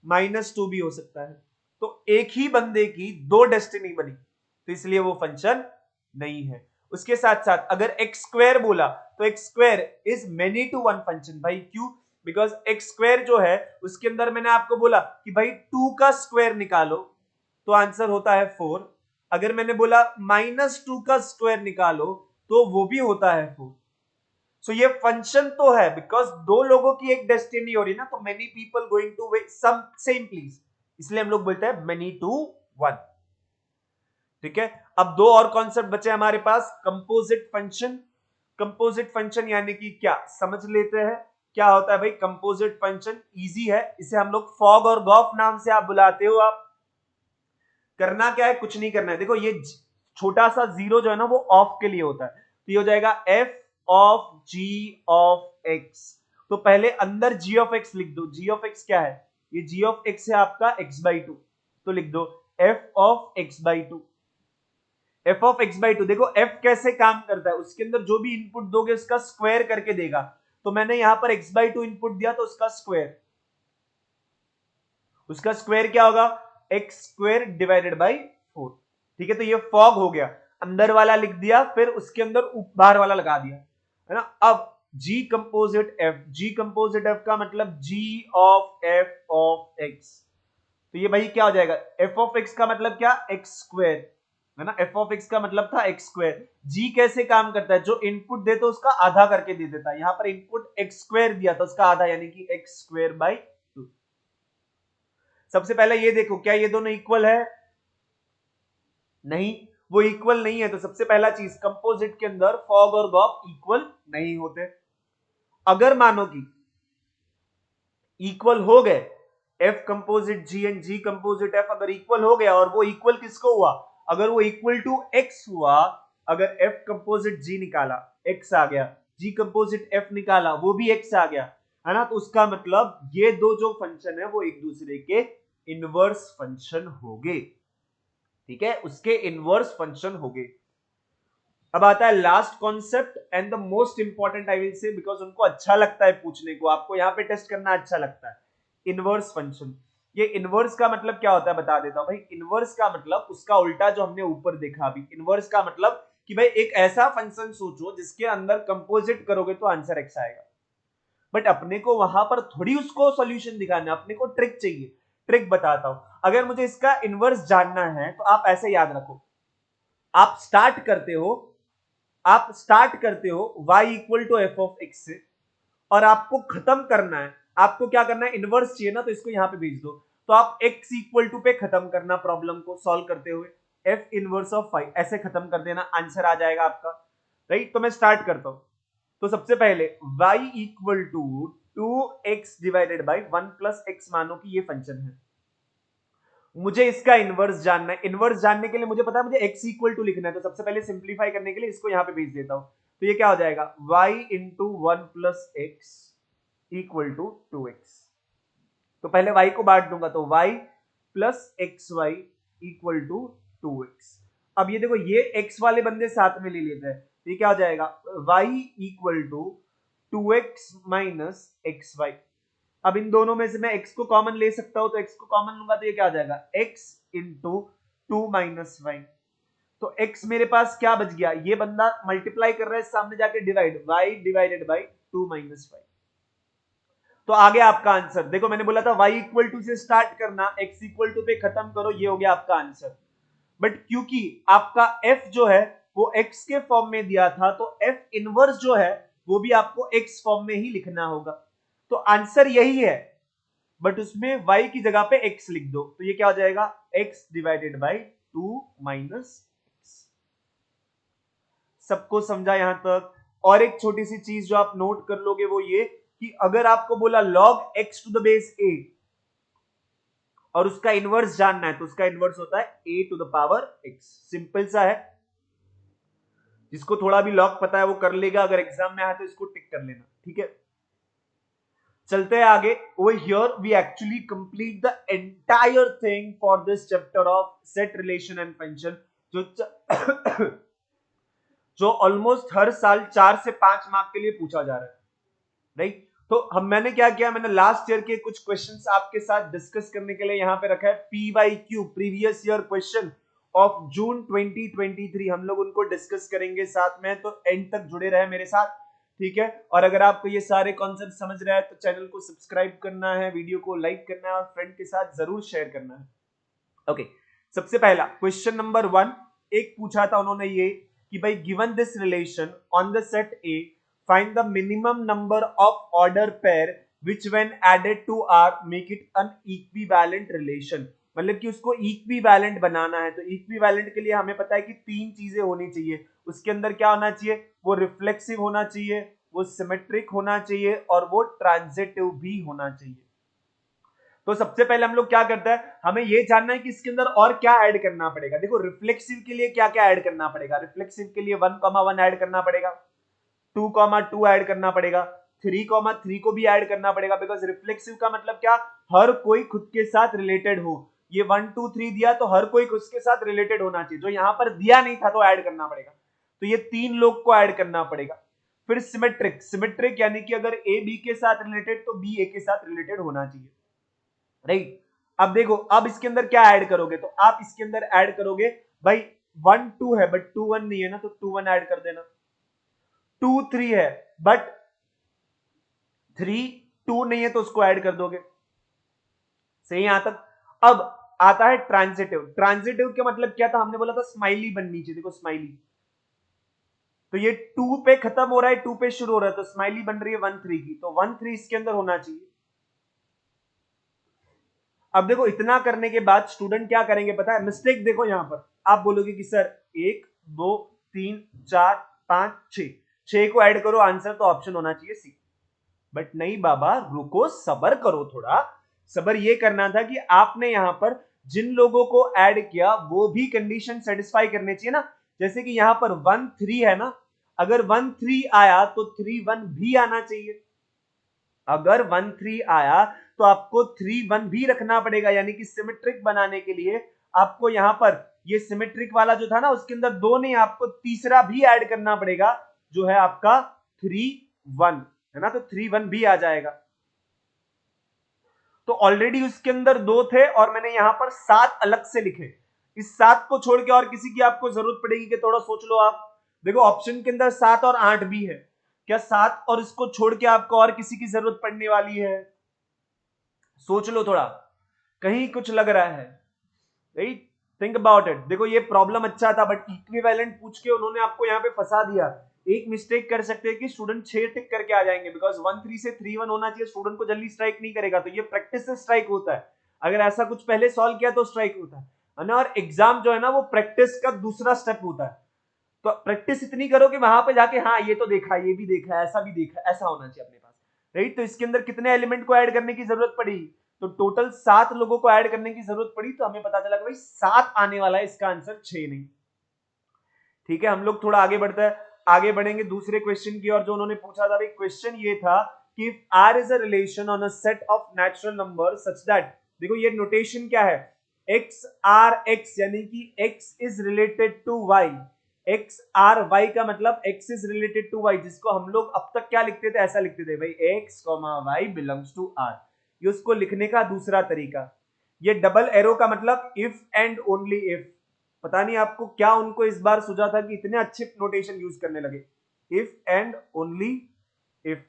-2 भी हो सकता है। तो एक ही बंदे की दो डेस्टिनी बनी तो इसलिए वो फंक्शन नहीं है। उसके साथ साथ अगर एक्स स्क्वायर बोला तो x square is many to one function भाई, क्यों? बिकॉज एक्स स्क्वायर जो है उसके अंदर मैंने आपको बोला कि भाई 2 का स्क्वायर निकालो तो आंसर होता है 4। अगर मैंने बोला -2 का स्क्वायर निकालो तो वो भी होता है 4। सो ये फंक्शन तो है बिकॉज दो लोगों की एक डेस्टिनी हो रही ना, तो many people going to some same place, इसलिए हम लोग बोलते हैं मेनी टू वन। ठीक है, अब दो और कॉन्सेप्ट बचे हमारे पास। Composite function. कंपोजिट फंक्शन यानी कि क्या, समझ लेते हैं क्या होता है भाई कंपोजिट फंक्शन। इजी है, इसे हम लोग फॉग और गॉफ नाम से आप बुलाते हो। आप करना क्या है? कुछ नहीं करना है। देखो ये छोटा सा जीरो जो है ना वो ऑफ के लिए होता है, तो ये हो जाएगा f of g of x. तो पहले अंदर जी ऑफ एक्स लिख दो। जी ऑफ एक्स क्या है? ये जी ऑफ एक्स है आपका x/2, तो लिख दो F of x/2। F of x by two. देखो एफ कैसे काम करता है, उसके अंदर जो भी इनपुट दोगे उसका स्क्वायर करके देगा। तो मैंने यहां पर एक्स बाई टू इनपुट दिया तो उसका स्क्वायर क्या होगा, एक्स स्क्वायर डिवाइडेड बाई 4। ठीक है, तो ये फॉग हो गया, अंदर वाला लिख दिया, फिर उसके अंदर बाहर वाला लगा दिया, है ना। अब जी कंपोजिट एफ, जी कंपोजिट एफ का मतलब जी ऑफ एफ ऑफ एक्स। तो ये भाई क्या हो जाएगा, एफ ऑफ एक्स का मतलब क्या, एक्स स्क्वायर, है ना। एफ ऑफ एक्स का मतलब था एक्स स्क्वायर। जी कैसे काम करता है, जो इनपुट दे तो उसका आधा करके दे देता है। यहां पर इनपुट एक्स स्क्वायर दिया तो उसका आधा, यानी कि एक्स स्क्वायर बाई 2। सबसे पहले ये देखो क्या ये दोनों इक्वल है, नहीं, वो इक्वल नहीं है। तो सबसे पहला चीज, कंपोजिट के अंदर फॉग और गॉप इक्वल नहीं होते। अगर मानो कि इक्वल हो गए, f composite g and g composite f अगर इक्वल हो गया, और वो इक्वल किसको हुआ, अगर वो इक्वल टू एक्स हुआ, अगर एफ कंपोजिट जी निकाला एक्स आ गया, जी कंपोजिट एफ निकाला वो भी एक्स आ गया, है ना, तो उसका मतलब ये दो जो फंक्शन है वो एक दूसरे के इनवर्स फंक्शन होंगे। ठीक है, उसके इनवर्स फंक्शन होंगे। अब आता है last concept and the most important, I will say, because उनको अच्छा लगता है पूछने को, आपको यहां पे टेस्ट करना अच्छा लगता है। इनवर्स फंक्शन, ये इनवर्स का मतलब क्या होता है बता देता हूं भाई। इनवर्स का मतलब उसका उल्टा जो हमने ऊपर देखा अभी। इनवर्स का मतलब कि भाई एक ऐसा फंक्शन सोचो जिसके अंदर कंपोजिट करोगे तो आंसर एक्स आएगा, बट अपने को वहां पर थोड़ी उसको सॉल्यूशन दिखाना, अपने को ट्रिक चाहिए। ट्रिक बताता हूं, अगर मुझे इसका इनवर्स जानना है तो आप ऐसे याद रखो, आप स्टार्ट करते हो y equal to f of x से, और आपको खत्म करना है, आपको क्या करना है, इनवर्स चाहिए ना, तो इसको यहां पे भेज दो। तो आप x इक्वल टू पे खत्म करना, प्रॉब्लम को सॉल्व करते हुए f इनवर्स ऑफ y ऐसे खत्म कर देना, आंसर आ जाएगा आपका। राइट, तो मैं स्टार्ट करता हूं। तो सबसे पहले y equal to 2x divided by 1 plus x, मानो कि ये फंक्शन है, मुझे इसका इनवर्स जानना है। इनवर्स जानने के लिए मुझे पता है मुझे x इक्वल टू लिखना है, तो सबसे पहले सिंप्लीफाई करने के लिए इसको यहां पे भेज देता हूं। तो ये क्या हो जाएगा, y into 1 plus x equal to 2x। तो पहले y को बांट दूंगा, तो y plus x y equal to 2x। अब ये देखो ये x वाले बंदे साथ में ले लेते हैं, तो ये क्या हो जाएगा, y equal to 2x minus x y. अब इन दोनों में से मैं x को कॉमन ले सकता हूं, तो x को कॉमन लूंगा तो ये क्या आ जाएगा, x इंटू 2 माइनस वाई। तो x मेरे पास क्या बच गया, ये बंदा मल्टीप्लाई कर रहा है सामने जाके divide, y divided by 2 minus y. तो आ गया आपका आंसर। देखो मैंने बोला था y इक्वल टू से स्टार्ट करना, x इक्वल टू पे खत्म करो, ये हो गया आपका आंसर। बट क्योंकि आपका f जो है वो x के फॉर्म में दिया था, तो f इनवर्स जो है वो भी आपको x फॉर्म में ही लिखना होगा। तो आंसर यही है, बट उसमें y की जगह पे x लिख दो, तो ये क्या हो जाएगा, x divided by 2 minus x. सबको समझा यहां तक। और एक छोटी सी चीज जो आप नोट कर लोगे वो ये कि अगर आपको बोला log x to the base a और उसका इनवर्स जानना है, तो उसका इनवर्स होता है a to the power x। Simple सा है, जिसको थोड़ा भी लॉग पता है वो कर लेगा, अगर एग्जाम में आया तो इसको टिक कर लेना। ठीक है, चलते हैं आगे। Over here we actually complete the entire thing for this chapter of set relation and function, जो जो ऑलमोस्ट हर साल 4 से 5 मार्क के लिए पूछा जा रहा है। राइट, तो मैंने क्या किया, मैंने लास्ट ईयर के कुछ क्वेश्चंस आपके साथ डिस्कस करने के लिए यहां पे रखा है PYQ, previous year question of June 2023। हम लोग उनको डिस्कस करेंगे साथ में, तो एंड तक जुड़े रहे मेरे साथ। ठीक है, और अगर आपको ये सारे कॉन्सेप्ट समझ रहे हैं तो चैनल को सब्सक्राइब करना है, वीडियो को लाइक करना है और फ्रेंड के साथ जरूर शेयर करना है। ओके, सबसे पहला क्वेश्चन नंबर 1 एक पूछा था उन्होंने ये कि भाई given this relation on the set A, find the minimum number of order pair which when added to R make it an equivalent relation। मतलब कि उसको इक्विवेलेंट बनाना है, तो इक्विवेलेंट के लिए हमें पता है कि 3 चीजें होनी चाहिए। उसके अंदर क्या होना चाहिए, वो रिफ्लेक्सिव होना चाहिए, वो सिमेट्रिक होना चाहिए और वो ट्रांजिटिव भी होना चाहिए। तो सबसे पहले हम लोग क्या करते हैं, हमें ये जानना है कि इसके अंदर और क्या ऐड करना पड़ेगा। देखो रिफ्लेक्सिव के लिए क्या क्या ऐड करना पड़ेगा, रिफ्लेक्सिव के लिए 1,1 ऐड करना पड़ेगा, 2,2 ऐड करना पड़ेगा, 3,3 को भी ऐड करना पड़ेगा, बिकॉज रिफ्लेक्सिव का मतलब क्या, हर कोई खुद के साथ रिलेटेड हो। ये 1 2 3 दिया तो हर कोई उसके साथ रिलेटेड होना चाहिए, जो यहां पर दिया नहीं था तो ऐड करना पड़ेगा, तो ये 3 लोग को ऐड करना पड़ेगा। फिर सिमेट्रिक, सिमेट्रिक यानी कि अगर ए बी के साथ रिलेटेड तो बी ए के साथ रिलेटेड होना चाहिए, राइट। अब देखो, अब इसके अंदर क्या ऐड करोगे, तो आप इसके अंदर ऐड करोगे भाई 1 2 है बट 2 1 नहीं है ना, तो 2 1 ऐड कर देना। 2 3 है बट 3 2 नहीं है तो उसको ऐड कर दोगे, सही यहां तक। अब आता है ट्रांजिटिव। ट्रांजिटिव का मतलब क्या था, हमने बोला था स्माइली बननी चाहिए, देखो स्माइली, तो ये 2 पे खत्म हो रहा है, 2 पे शुरू हो रहा है, तो स्माइली बन रही है 1 3 की, तो 1 3 इसके अंदर होना चाहिए। अब देखो इतना करने के बाद स्टूडेंट क्या करेंगे पता है, मिस्टेक देखो यहां पर, आप बोलोगे कि सर 1 2 3 4 5 6, 6 को ऐड करो आंसर, तो ऑप्शन होना चाहिए सी। बट नहीं बाबा, रुको, सबर करो थोड़ा। सबर ये करना था कि आपने यहां पर जिन लोगों को ऐड किया वो भी कंडीशन सेटिस्फाई करने चाहिए ना। जैसे कि यहां पर 1 3 है ना, अगर 1 3 आया तो 3 1 भी आना चाहिए। अगर 1 3 आया तो आपको 3 1 भी रखना पड़ेगा, यानी कि सिमेट्रिक बनाने के लिए आपको यहां पर ये सिमेट्रिक वाला जो था ना उसके अंदर 2 नहीं, आपको तीसरा भी ऐड करना पड़ेगा, जो है आपका 3 1, है ना, तो 3 1 भी आ जाएगा। तो ऑलरेडी उसके अंदर 2 थे और मैंने यहां पर 7 अलग से लिखे। इस 7 को छोड़ के और किसी की आपको जरूरत पड़ेगी कि थोड़ा सोच लो आप। देखो ऑप्शन के अंदर 7 और 8 भी है, क्या 7 और इसको छोड़ के आपको और किसी की जरूरत पड़ने वाली है? सोच लो थोड़ा, कहीं कुछ लग रहा है, राइट। Think about it. देखो ये प्रॉब्लम अच्छा था बट इक्विवेलेंट पूछ के उन्होंने आपको यहाँ पे फंसा दिया। एक मिस्टेक कर सकते हैं कि स्टूडेंट 6 टिक करके आ जाएंगे, बिकॉज 1 3 से 3 1 होना चाहिए, स्टूडेंट को जल्दी स्ट्राइक नहीं करेगा, तो ये प्रैक्टिस से स्ट्राइक होता है। अगर ऐसा कुछ पहले सॉल्व किया तो स्ट्राइक होता है ना। और एग्जाम जो है ना वो प्रैक्टिस का दूसरा स्टेप होता है, तो प्रैक्टिस इतनी करो कि वहां पे जाके हाँ ये तो देखा, ये भी देखा, ऐसा भी देखा, ऐसा होना चाहिए अपने पास, राइट। तो इसके अंदर कितने एलिमेंट को ऐड करने की जरूरत पड़ी, तो टोटल 7 लोगों को ऐड करने की जरूरत पड़ी, तो हमें पता चला कि भाई 7 आने वाला है, इसका आंसर 6 नहीं। ठीक है, हम लोग थोड़ा आगे बढ़ते हैं, आगे बढ़ेंगे दूसरे क्वेश्चन की। और जो उन्होंने पूछा था भाई, क्वेश्चन ये था कि R is a relation on a set of natural number such that, देखो ये नोटेशन क्या है, एक्स आर एक्स, यानी कि x is related to y. X R y का मतलब x is related to y, जिसको हम लोग अब तक क्या लिखते थे, ऐसा लिखते थे भाई, x comma y belongs to R. ये उसको लिखने का दूसरा तरीका। ये डबल एरो का मतलब इफ एंड ओनली इफ। पता नहीं आपको क्या उनको इस बार सूझा था कि इतने अच्छे नोटेशन यूज करने लगे। इफ एंड ओनली इफ,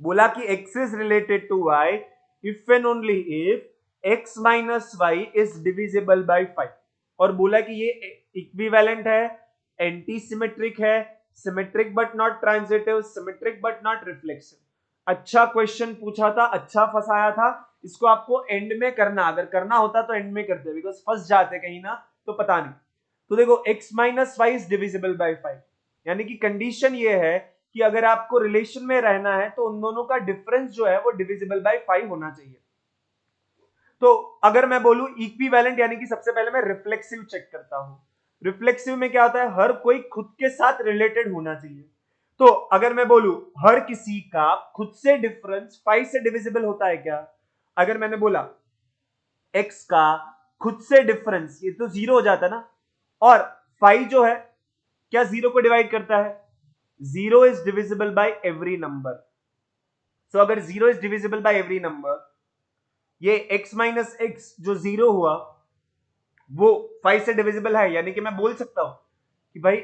बोला कि x is related to y, if and only if x minus y is divisible by 5, और बोला कि ये इक्विवेलेंट है, एंटी सिमेट्रिक है, symmetric but not transitive, symmetric but not reflexive. अच्छा क्वेश्चन पूछा था, अच्छा फंसाया था। इसको आपको एंड में करना, अगर करना होता तो एंड में करते, बिकॉज फंस जाते कहीं ना, तो पता नहीं। तो देखो x minus y is divisible by 5, यानी कि कंडीशन ये है कि अगर आपको रिलेशन में रहना है तो उन दोनों का डिफरेंस जो है वो डिविजिबल बाय 5 होना चाहिए। तो अगर मैं बोलूं इक्विवेलेंट, यानी कि सबसे पहले मैं रिफ्लेक्सिव चेक करता हूं। रिफ्लेक्सिव में क्या होता है, हर कोई खुद के साथ रिलेटेड होना चाहिए। तो अगर मैं बोलूं हर किसी का खुद से डिफरेंस 5 से डिविजिबल होता है क्या, अगर मैंने बोला x का खुद से डिफरेंस, ये तो 0 हो जाता है ना, और 5 जो है क्या 0 को डिवाइड करता है, 0 is divisible by every number। so अगर 0 is divisible by every number, ये x माइनस एक्स जो 0 हुआ वो 5 से डिविजिबल है, यानी कि मैं बोल सकता हूं कि भाई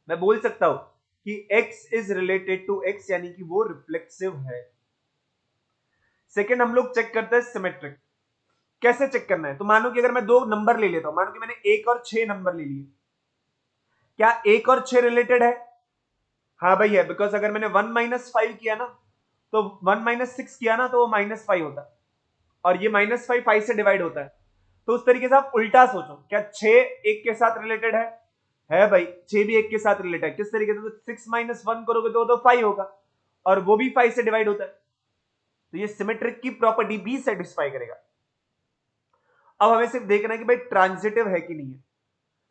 मैं बोल सकता हूं कि x is related to x, यानी कि वो रिफ्लेक्सिव है। सेकेंड हम लोग चेक करते हैं सिमेट्रिक। कैसे चेक करना है, तो मानो कि अगर मैं 2 नंबर ले लेता हूं, मानो कि मैंने 1 और 6 नंबर ले लिए, क्या 1 और 6 रिलेटेड है? हाँ भाई है, बिकॉज अगर मैंने 1 माइनस 5 किया ना, तो 1 माइनस 6 किया ना तो वो माइनस 5 होता है, और ये माइनस 5 5 से डिवाइड होता है। तो उस तरीके से आप उल्टा सोचो, क्या 6 1 के साथ रिलेटेड है भाई, 6 भी 1 के साथ रिलेटेड है। किस तरीके से, तो 6 माइनस 1 करोगे तो 5 होगा, और वो भी 5 से डिवाइड होता है, तो ये सिमेट्रिक की प्रॉपर्टी भी सेटिस्फाई करेगा। अब हमें सिर्फ देखना है कि भाई ट्रांजिटिव है कि नहीं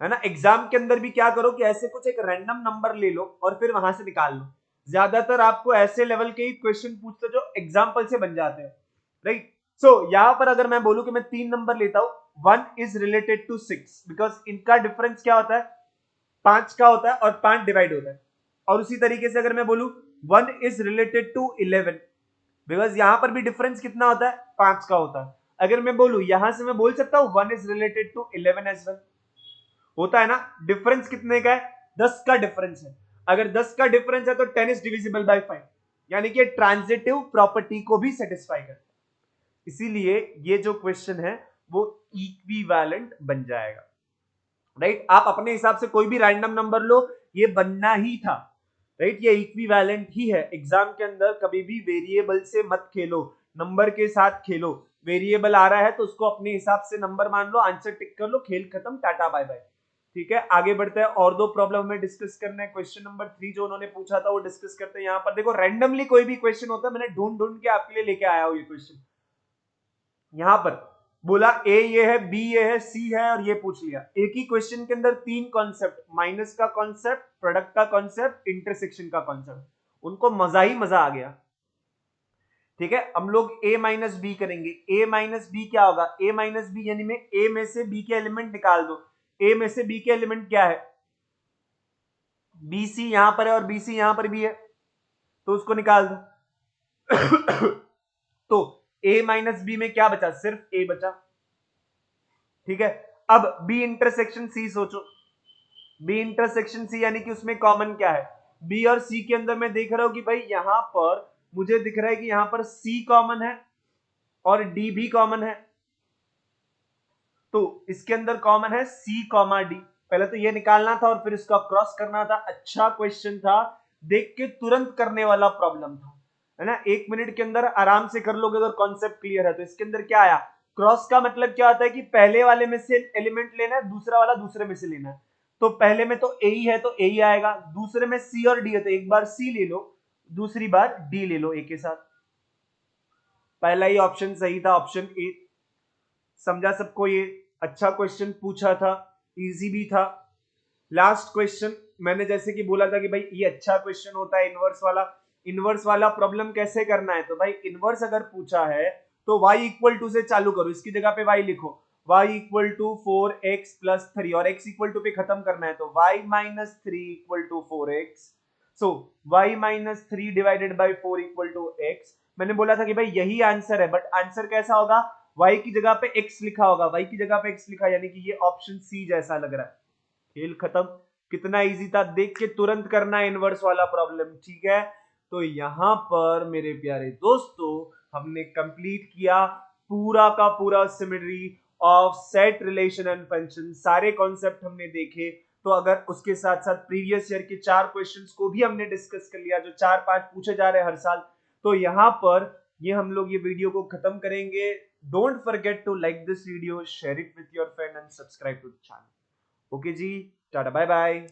है ना। एग्जाम के अंदर भी क्या करो कि ऐसे कुछ एक रैंडम नंबर ले लो और फिर वहां से निकाल लो। ज्यादातर आपको ऐसे लेवल के ही क्वेश्चन पूछते जो एग्जाम्पल से बन जाते हैं, राइट। यहां पर अगर मैं बोलूं कि मैं 3 नंबर लेता हूं, 1 इज रिलेटेड टू 6 बिकॉज इनका डिफरेंस क्या होता है, 5 का होता है और 5 डिवाइड होता है। और उसी तरीके से अगर मैं बोलूं 1 इज रिलेटेड टू 11 बिकॉज यहां पर भी डिफरेंस कितना होता है, 5 का होता है। अगर मैं बोलूं यहां से मैं बोल सकता हूं 1 is related to 11 as well, होता है ना। डिफरेंस कितने का है, 10 का डिफरेंस है। अगर 10 का डिफरेंस है तो 10 इज डिविजिबल बाय 5, यानी कि ट्रांजिटिव प्रॉपर्टी को भी सेटिस्फाई करता है। इसीलिए ये जो क्वेश्चन है वो इक्विवेलेंट बन जाएगा, राइट। आप अपने हिसाब से कोई भी रैंडम नंबर लो, ये बनना ही था, राइट। ये इक्विवेलेंट ही है। एग्जाम के अंदर कभी भी वेरिएबल से मत खेलो, नंबर के साथ खेलो। वेरिएबल आ रहा है तो उसको अपने हिसाब से नंबर मान लो, आंसर टिक कर लो, खेल खत्म, टाटा बाय बाय। ठीक है, आगे बढ़ते हैं। और 2 प्रॉब्लम हमें डिस्कस करना है। क्वेश्चन नंबर 3 जो उन्होंने पूछा था वो डिस्कस करते हैं। यहाँ पर देखो रैंडमली कोई भी क्वेश्चन होता है, मैंने ढूंढ ढूंढ के आपके लिए लेके आया हूं ये क्वेश्चन। यहां पर बोला ए ये है, बी ये है, सी है और ये पूछ लिया। एक ही क्वेश्चन के अंदर 3 कॉन्सेप्ट, माइनस का कॉन्सेप्ट, प्रोडक्ट का कॉन्सेप्ट, इंटरसेक्शन का कॉन्सेप्ट, उनको मजा ही मजा आ गया। ठीक है, हम लोग a माइनस बी करेंगे। a माइनस बी क्या होगा, a माइनस बी यानी मैं a में से b के एलिमेंट निकाल दो। a में से b के एलिमेंट क्या है, bc यहां पर है और bc यहां पर भी है, तो उसको निकाल दो। तो a माइनस बी में क्या बचा, सिर्फ a बचा। ठीक है, अब b इंटरसेक्शन c सोचो। b इंटरसेक्शन c यानी कि उसमें कॉमन क्या है, b और c के अंदर मैं देख रहा हूं कि भाई यहां पर मुझे दिख रहा है कि यहां पर c कॉमन है और d भी कॉमन है। तो इसके अंदर कॉमन है c कॉमा d। पहले तो ये निकालना था और फिर इसका क्रॉस करना था। अच्छा क्वेश्चन था, देख के तुरंत करने वाला प्रॉब्लम था, है ना। 1 मिनट के अंदर आराम से कर लोगे अगर कॉन्सेप्ट क्लियर है। तो इसके अंदर क्या आया, क्रॉस का मतलब क्या होता है कि पहले वाले में से एलिमेंट लेना है, दूसरा वाला दूसरे में से लेना है। तो पहले में तो a ही है तो a ही आएगा, दूसरे में c और d है तो एक बार c ले लो, दूसरी बार d ले लो a के साथ। पहला ही ऑप्शन सही था, ऑप्शन ए। समझा सबको ये, अच्छा क्वेश्चन पूछा था, इजी भी था। लास्ट क्वेश्चन मैंने जैसे कि बोला था कि भाई ये अच्छा क्वेश्चन होता है इनवर्स वाला। इनवर्स वाला प्रॉब्लम कैसे करना है, तो भाई इनवर्स अगर पूछा है तो y इक्वल टू से चालू करो, इसकी जगह पे y लिखो, y equal to 4x plus 3 और x इक्वल टू पे खत्म करना है तो y minus 3 equal to 4x। So y minus 3 divided by 4 equal to x। मैंने बोला था कि भाई यही आंसर है, बट आंसर कैसा होगा, y की जगह पे x लिखा होगा, y की जगह पे x लिखा, यानी कि ये ऑप्शन सी जैसा लग रहा है। खेल खत्म। कितना इजी था, देख के तुरंत करना है इनवर्स वाला प्रॉब्लम। ठीक है, तो यहां पर मेरे प्यारे दोस्तों हमने कंप्लीट किया पूरा का पूरा symmetry of set relation and function. सारे कॉन्सेप्ट हमने देखे। तो अगर उसके साथ साथ प्रीवियस ईयर के 4 क्वेश्चंस को भी हमने डिस्कस कर लिया जो 4-5 पूछे जा रहे हैं हर साल। तो यहां पर ये हम लोग ये वीडियो को खत्म करेंगे। Don't forget to like this video, share it with your friend and subscribe to the channel. Okay जी, टाटा बाय बाय।